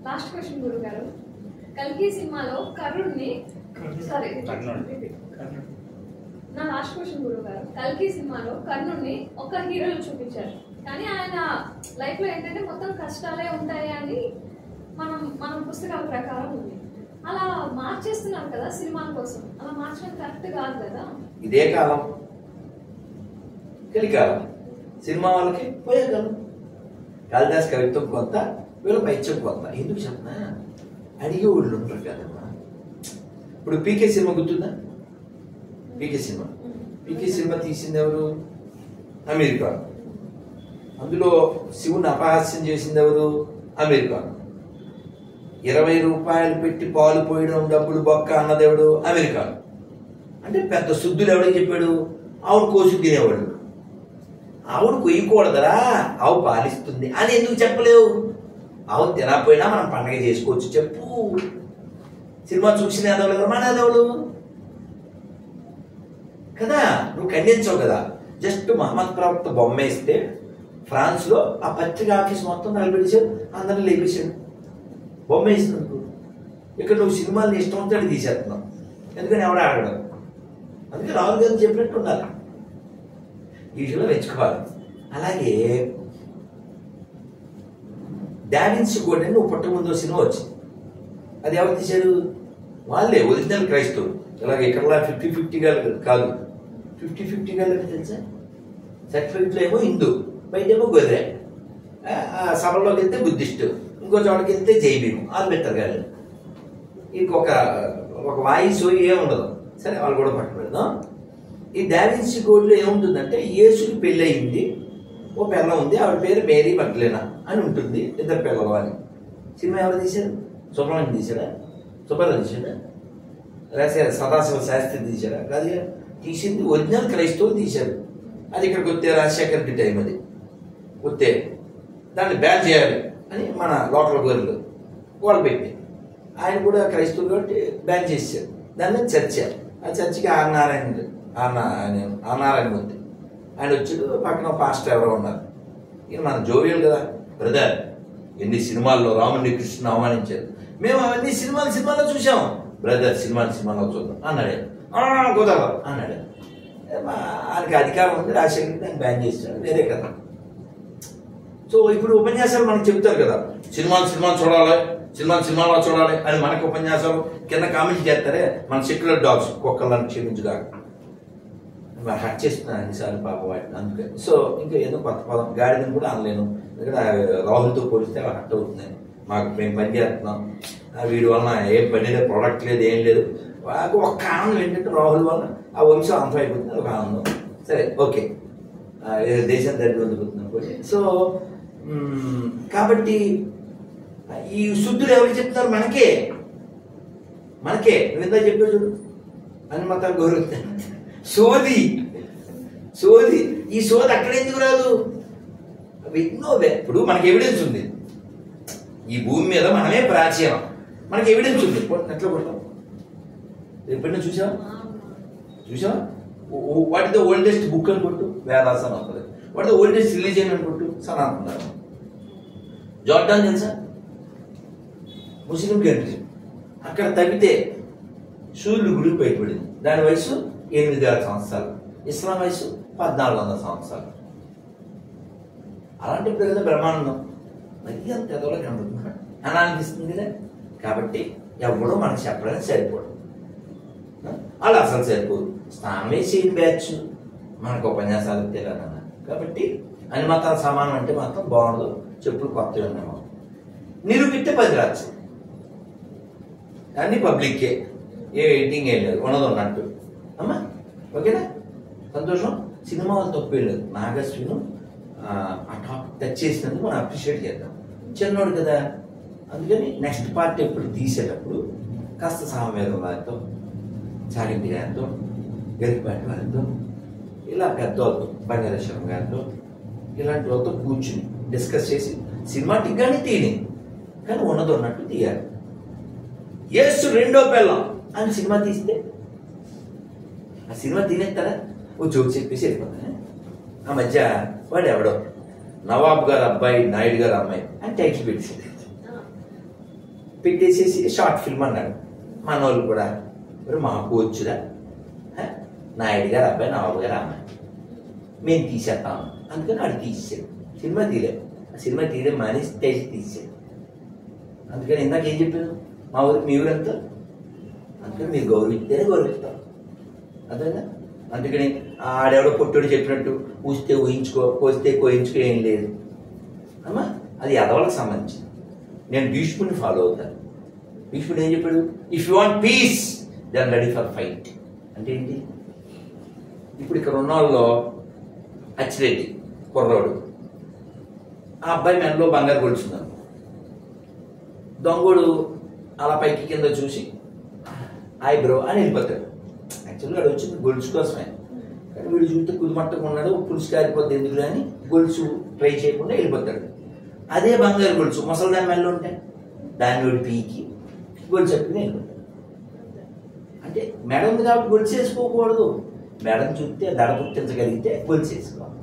లాస్ట్ క్వశ్చన్ గురుగారు, కల్కి సినిమాలో కర్ణుడిని, సారీ నా లాస్ట్ క్వశ్చన్ గురుగారు, కల్కి సినిమాలో కర్ణుడిని ఒక హీరోలు చూపించారు, కానీ ఆయన లైఫ్ లో ఏంటంటే మొత్తం కష్టాలే ఉంటాయి అని మనం పుస్తకాల ప్రకారం ఉంది. అలా మార్చేస్తున్నారు కదా సినిమాల కోసం. అలా మార్చడం కరెక్ట్ కాదు కదా. ఇదే కాలం, కలికాలం. సినిమా వాళ్ళకి పోయే కాలం. కాళిదాస్ కవిత్వం కొంత, వీళ్ళ పైత్యం కొంత. ఎందుకు చెప్పనా, అడిగే వాళ్ళు ఉంటారు కదమ్మా. ఇప్పుడు పీకే సినిమా గుర్తుందా? పీకే సినిమా తీసింది ఎవరు? అమెరికా. అందులో శివుని అపహాస్యం చేసింది ఎవరు? అమెరికా. 20 రూపాయలు పెట్టి పాలు పోయడం డబ్బులు బొక్క అన్నదేవుడు? అమెరికా. అంటే పెద్ద శుద్ధులు ఎవడని చెప్పాడు? ఆవుడు కోసి తినేవాడు. ఆవుడు కొయ్యకూడదరా, ఆవు పాలిస్తుంది అని ఎందుకు చెప్పలేవు? ఆవు తినకపోయినా మనం పండగ చేసుకోవచ్చు చెప్పు. సినిమా చూసిన యాదవులు ఎవరు? మన యాదవులు కదా. నువ్వు ఖండించవు కదా. జస్ట్ మహమ్మద్ ప్రవక్త బొమ్మ వేస్తే ఫ్రాన్స్లో ఆ పత్రిక ఆఫీస్ మొత్తం నిలబెట్టేశాడు, అందరిని లేపేశాడు బొమ్మ వేసినందుకు. ఇక్కడ నువ్వు సినిమాలు ఇష్టం వచ్చాడు తీసేస్తున్నావు. ఎందుకని ఎవడ ఆడడం? అందుకే రాహుల్ గాంధీ చెప్పినట్టు ఉండాలి, ఈ విషయంలో మెచ్చుకోవాలి. అలాగే డావిన్సీ కోడ్ అని నువ్వు పుట్ట ముందు సినిమా వచ్చింది. అది ఎవరు తీశారు? వాళ్ళే, ఒరిజినల్ క్రైస్తవులు. ఇలాగ ఇక్కడ 50-50గా కాదు. 50-50గా తెలుసా? సర్టిఫికెట్లో ఏమో హిందూ, బయట ఏమో గొర్రె. సభలోకి వెళ్తే బుద్ధిస్ట్, ఇంకో చోటకి వెళ్తే జైబీను. వాళ్ళు పెట్టారు కాదు. ఇంకొక వాయిస్ ఏముండదు. సరే, వాళ్ళు కూడా పట్టు పెడదాం. ఈ డావిన్సీ కోడ్లో ఏముంటుందంటే, యేసుకి పెళ్ళి అయింది, ఓ పిల్ల ఉంది, ఆవిడ పేరు మేరీ మగ్డలేనా అని ఉంటుంది, 2 పిల్లలు అని. సినిమా ఎవరు తీశారు? సుబ్రహ్మణ్యం తీశాడా? సుబ్బారావు తీశాడా? రాశారు సదాశివ శాస్త్రి తీశాడా? కాదు, తీసింది ఒరిజినల్ క్రైస్తవులు తీశారు. అది ఇక్కడికి వస్తే రాజశేఖర్ రెడ్డి టైం అది వస్తే దాన్ని బ్యాన్ చేయాలి అని మన లోకల్ గోర్రెలు వాళ్ళు పెట్టి, ఆయన కూడా క్రైస్తవులు కాబట్టి బ్యాన్ చేశారు. దాన్ని చర్చ. ఆ చర్చికి ఆర్నారాయణ ఉంది. ఆయన వచ్చాడు, పక్కన పాస్టర్ ఎవరో ఉన్నారు. ఈయన మన జోవియల్ కదా, బ్రదర్ ఎన్ని సినిమాల్లో రాముడిని కృష్ణుని అవమానించారు, మేము అవన్నీ సినిమాలో చూసాము బ్రదర్, సినిమాలో చూద్దాం అన్నాడు. కుదరదు అన్నాడు. ఆయనకి అధికారం ఉంది, రాజశేఖర్ దాన్ని బ్యాన్ చేశాడు, వేరే కదా. సో ఇప్పుడు ఉపన్యాసాలు మనకు చెప్తారు కదా, సినిమాలు చూడాలి అని మనకు ఉపన్యాసాలు కింద కామెంట్ చేస్తారే మన సెక్యులర్ డాగ్స్, కుక్కలను క్షమించుగా హట్ చేస్తున్నాను అన్నిసార్లు పాప వాటిని. అందుకని సో ఇంకా ఏదో కొత్త పదం గాడిదని కూడా అనలేను, ఎందుకంటే రాహుల్తో పోలిస్తే అలా హట్ అవుతుంది. మేము పని చేస్తున్నాం, వీడి వలన ఏం పని లేదు, ప్రోడక్ట్ లేదు, ఏం లేదు. ఒక్క ఆనందం ఏంటంటే రాహుల్ వల్ల ఆ వంశం అంతం అయిపోతుంది, ఒక ఆనందం. సరే, ఓకే, దేశం దగ్గర అందుకుతున్నాం. సో కాబట్టి ఈ శుద్ధులు ఎవరు చెప్తున్నారు? మనకే నువ్వు ఎంత చెప్పావు చూడు, అన్ని మతాలు గౌరవిస్తాను. సోది ఈ సోది అక్కడ ఎందుకు రాదు? ఎన్నో ఇప్పుడు మనకి ఎవిడెన్స్ ఉంది, ఈ భూమి మీద మనమే ప్రాచీనం, మనకి ఎవిడెన్స్ ఉంది. ఎట్లా కొట్టాం? ఎప్పుడైనా చూసావా? What is the oldest book అని కొట్టు, వేదాస్ అని వస్తుంది. What is the oldest religion అని కొట్టు, సనాతన ధర్మం. జార్డాన్ తెలుసా? ముస్లిం కంట్రీ. అక్కడ తగ్గితే సూర్యుడు గుడికి బయటపడింది, దాని వయసు 8,000 సంవత్సరాలు, ఇస్లాం వయసు 1400 సంవత్సరాలు. అలాంటప్పుడు కదా బ్రహ్మానందం మరి అంత ఎదవలో కనబడుతున్నాడు అని అనిపిస్తుంది కదా. కాబట్టి ఎవడో మనకు చెప్పడానికి సరిపోడు, వాళ్ళు అసలు సరిపోదు. స్నానమే చేయని బ్యాచ్ మనకు ఉపన్యాసాలు తెలియదన్న. కాబట్టి అన్ని మతాలు సమానం అంటే మాత్రం బాగుండదు, చెప్పులు కొత్తవి ఉన్నాము. నిరూపిస్తే 10 రాచ్చు, అన్ని పబ్లిక్కే, ఏ ఎడిటింగ్ ఏం లేదు, ఉన్నది ఉన్నట్టు. అమ్మా ఓకేనా? సంతోషం. సినిమా వాళ్ళు తప్పే లేదు. నాగశ్విను ఆ టాపిక్ టచ్ చేసినందుకు మనం అప్రిషియేట్ చేద్దాం. చిన్నోడు కదా, అందుకని నెక్స్ట్ పార్ట్ ఎప్పుడు తీసేటప్పుడు కాస్త సామవేదం వారితో, చాగింటి గారితో, గరిపాటి వారితో, ఇలా పెద్దవాళ్ళతో, బంగారేశ్వరం గారితో, ఇలాంటి వాళ్ళతో కూర్చుని డిస్కస్ చేసి సినిమాటిక్గానే తీయని, కానీ ఉన్నది ఉన్నట్టు తీయాలి. యేసు రెండో పెళ్ళం అని సినిమా తీస్తే ఆ సినిమా తినేస్తారా? ఓ జోక్ చెప్పేసి వెళ్ళిపోతాను. ఆ మధ్య వాడు ఎవడో నవాబ్ గారు అబ్బాయి, నాయుడు గారు అమ్మాయి అని టైటిల్ పెట్టేసేసి షార్ట్ ఫిల్మ్ అన్నాడు. మన వాళ్ళు కూడా మాకు వచ్చుదా, నాయుడు గారు అబ్బాయి, నవాబు గారు అమ్మాయి, మేము తీసేస్తాము. అందుకని వాడు తీసేసాడు. సినిమా తీయలేదు. ఆ సినిమా తీయడం మానేసి టైటిల్ తీసేసాడు. అందుకని ఇందాక ఏం చెప్పాను, మా ఊరికి మీ ఊరంతా అందుకని మీరు గౌరవిస్తేనే గౌరవిస్తాం. అదేనా? అందుకని ఆడెవడో పొట్టుడు చెప్పినట్టు ఊస్తే ఊహించుకో, కోస్తే కోయించుకో ఏం లేదు అమ్మా. అది ఎదవలకు సంబంధించింది. నేను భీష్ముడిని ఫాలో అవుతాను. భీష్ముడు ఏం చెప్పాడు? If you want peace then ready for fight. అంటే ఏంటి? ఇప్పుడు ఇక్కడ ఉన్న వాళ్ళలో అచ్చిరెడ్డి కుర్రోడు, ఆ అబ్బాయి మెడలో బంగారు గొలుచున్నాను. దొంగోడు అలా పైకి కింద చూసి హాయ్ బ్రో అని వెళ్ళిపోతాడు. యాక్చువల్గా వాడు వచ్చింది గొలుసు కోసమే, కానీ వీడు చూస్తే కుదుమట్టకు ఉన్నాడు, పులుసు కారిపోద్ది ఎందుకు అని గొలుసు ట్రై చేయకుండా వెళ్ళిపోతాడు. అదే బంగారు గొలుసు ముసలిదాని మెడలో ఉంటే దాన్ని వీడు పీకి గొలుసు చెప్పుకుని వెళ్ళిపోతాడు. అంటే మెడ ఉంది కాబట్టి గొలుసు వేసుకోకూడదు, మెడను చూస్తే దడ పుట్టించగలిగితే గొలుసు వేసుకోవాలి.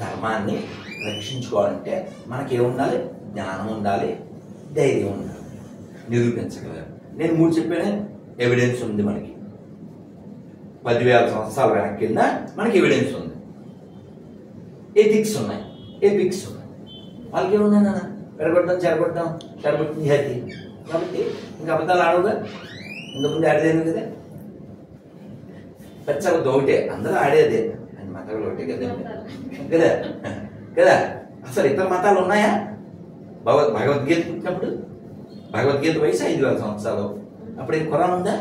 ధర్మాన్ని రక్షించుకోవాలంటే మనకేముండాలి? జ్ఞానం ఉండాలి, ధైర్యం ఉండాలి, నిరూపించగలరు. నేను 3 చెప్పానే ఎవిడెన్స్ ఉంది. మనకి 10,000 సంవత్సరాల వెనక్కి కింద మనకి ఎవిడెన్స్ ఉంది. ఎథిక్స్ ఉన్నాయి, ఎపిక్స్ ఉన్నాయి. వాళ్ళకి ఏమున్నాయి నాన్న? పెరగొట్టడం, చెరగొట్టడం హ్యాపీ. కాబట్టి ఇంకా అబద్ధాలు ఆడవుగా, ఇంతకుముందు ఆడేదేను కదా. పెచ్చవద్దు ఒకటే, అందరూ ఆడేదే అని మతాలు ఒకటే కదా కదా కదా. అసలు ఇతర మతాలు ఉన్నాయా? భగవద్గీత పుట్టినప్పుడు భగవద్గీత వయసు 5,000 సంవత్సరాలు. అప్పుడు ఖురాన్ ఉందా?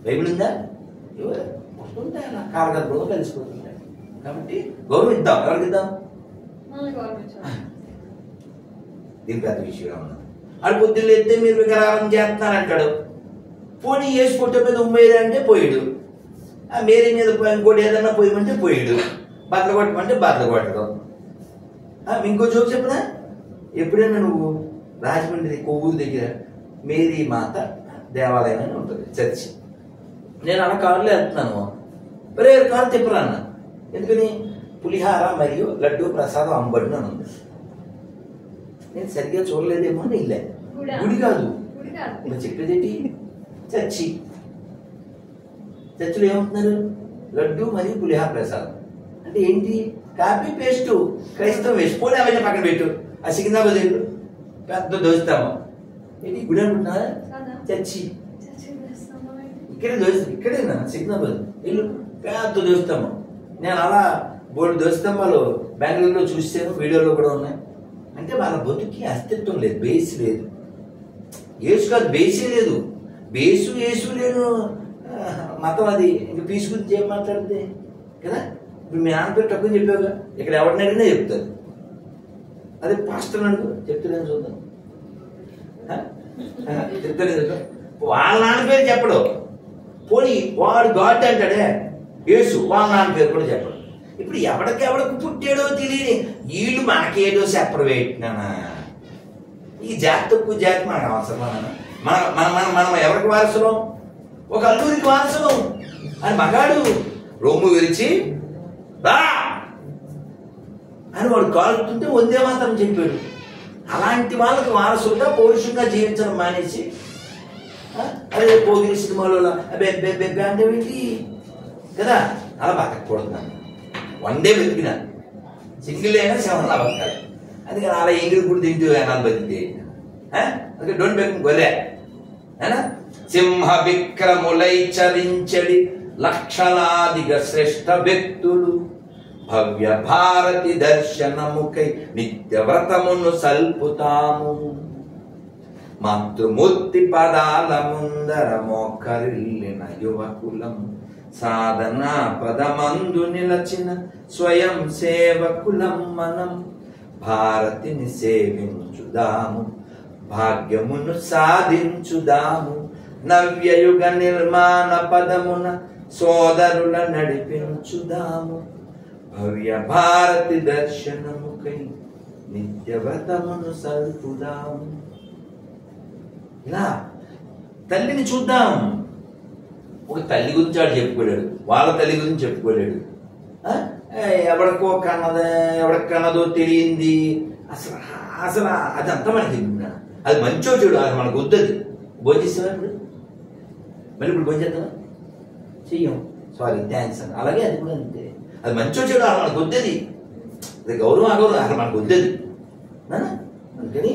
బైబిల్ ఉందా? వస్తుంటాయి, అలా కాలగర్భంలో కలిసిపోతుంటాయి. కాబట్టి గౌరవిద్దాం. ఎవరికి ఇద్దాం? దీని పెద్ద విషయం ఉన్నది. అది పొద్దున్న ఎత్తే మీరు విగ్రహారం చేస్తున్నారంటాడు. పోనీ వేసి పొట్ట మీద ఉమ్మేది అంటే పోయాడు, మేరీ మీద ఇంకోటి ఏదన్నా పోయమంటే పోయాడు, బట్టలు కొట్టమంటే బట్టలు కొట్టడం. ఇంకో జోక్ చెప్పినా, ఎప్పుడైనా నువ్వు రాజమండ్రి కొవ్వూరు దగ్గర మేరీ మాత దేవాలయం అని ఉంటుంది, చర్చి. నేను అలా కారులో వెళ్తున్నాను, ప్రేయర్ కారు తిప్పరా అన్న. ఎందుకని? పులిహార మరియు లడ్డు ప్రసాదం అమ్మబడిన ఉంది. నేను సరిగ్గా చూడలేదేమో అని వెళ్ళా. గుడి కాదు, ఇలా చెప్పేదేంటి? చర్చి. చర్చిలో ఏమంటున్నారు? లడ్డు మరియు పులిహార ప్రసాదం. అంటే ఏంటి? కాపీ పేస్ట్ క్రైస్తవం వేసి పోనీ అవన్నీ పక్కన పెట్టు. ఆ సికింద్రాబాద్ వెళ్ళు, పెద్ద దోస్తాము. ఏంటి గుడి అనుకుంటున్నా? చర్చి. ఇక్కడే దోస్తాం, ఇక్కడేనా సికింద్రాబాద్ వెళ్ళు, పెద్ద దోస్తాము. నేను అలా బోర్డు దోస్తాంబాలు బెంగళూరులో చూసాను, వీడియోలో కూడా ఉన్నాయి. అంటే వాళ్ళ బతుకి అస్తిత్వం లేదు, బేస్ లేదు. ఏసు కాదు, బేసే లేదు. ఏసు లేను మతం అది. ఇంకా పీసు గురించి ఏం మాట్లాడితే కదా. ఇప్పుడు మీ నాన్న పేరు తక్కువ చెప్పావుగా, ఇక్కడ ఎవరిని అడిగినా చెప్తారు. అదే పాస్టర్ అడుగు, చెప్తాను చూద్దాం. చెప్తానే చూద్దాం. వాళ్ళ నాన్న పేరు చెప్పడు. పోనీ వాడు గాడ్ అంటాడే యేసు, వాళ్ళ నాన్న పేరు కూడా చెప్పడు. ఇప్పుడు ఎవడికి పుట్టాడో తెలియని వీళ్ళు మనకేదో సెపరేట్నా? ఈ జాతి తక్కువ జాతి మనకు అవసరమా? మనం ఎవరికి వారసులం? ఒక అల్లూరికి వారసులం అని మగాడు రొమ్ము విరిచి రా అని వాడు కాలుతుంటే వందే మాత్రం చెప్పాడు. అలాంటి వాళ్ళకి వారసులుగా పౌరుషంగా జీవించడం మానేసి అదే పోగిరి సినిమాలో బెబ్బెబ్బెబ్బె అంటే ఏంటి కదా. అలా బతకూడదు. వన్ డే బతికిన సింగిల్ అయినా 7 బతకాలి. అందుకని అలా ఎంగిలి కూడా తింటూ అనాలు బతికితే అందుకే డోంట్ బెక్ గొలే. సింహ విక్రములై చరించడి లక్షలాదిగా శ్రేష్ఠ వ్యక్తులు భవ్య భారతి దర్శనముకై నిత్య వ్రతమును సల్పుతాము. మాతృమూర్తి పదాల ముందర మోకరిల్లిన యువకులం సాధనా పదమందు నిలచిన స్వయం సేవకులం మనం. భారతిని సేవించుదాము, భాగ్యమును సాధించుదాము. నవ్యయుగ నిర్మాణ పదమున సోదరుల నడిపించుదాము. భవ్య భారతి దర్శనముకై నిత్య వ్రతమును సల్పుదాము. ఇలా తల్లిని చూద్దాం. ఒక తల్లి గురించి వాడు చెప్పుకోలేడు, వాళ్ళ తల్లి గురించి చెప్పుకోలేడు. ఎవరికి కన్నదో తెలియంది. అసలు అసలు అదంతా మనకి అది మంచో చెడు అది మనకు వద్దది. భోజిస్తావా ఇప్పుడు? మళ్ళీ ఇప్పుడు భోజేద్దామా? చెయ్యం, సారీ థ్యాంక్స్ అని. అలాగే అది కూడా అంతే. అది మంచో చెడు అది మనకు వద్దది. అది గౌరవం అగౌరవం అసలు మనకు వద్దది. అందుకని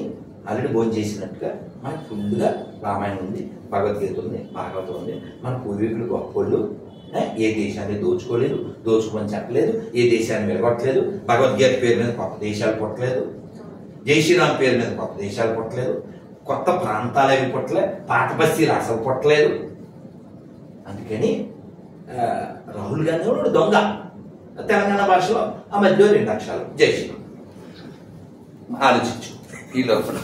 ఆల్రెడీ భోజనం చేసినట్టుగా మనకు ఫుల్గా రామాయణం ఉంది, భగవద్గీత ఉంది, భాగవతం ఉంది. మన పూర్వీకులు గొప్పోళ్ళు ఏ దేశాన్ని దోచుకోలేదు, దోచుకోమని చెప్పలేదు, ఏ దేశాన్ని వెలగొట్టలేదు, భగవద్గీత పేరు మీద కొత్త దేశాలు పుట్టలేదు, జై శ్రీరామ్ పేరు మీద కొత్త దేశాలు పుట్టలేదు, కొత్త ప్రాంతాలు అవి పుట్టలే, పాత బస్తీలు అసలు పుట్టలేదు. అందుకని రాహుల్ గాంధీ కూడా దొంగ. తెలంగాణ భాషలో ఆ మధ్యలో 2 అక్షరాలు జై శ్రీరామ్. ఆలోచించు ఈ లోపల.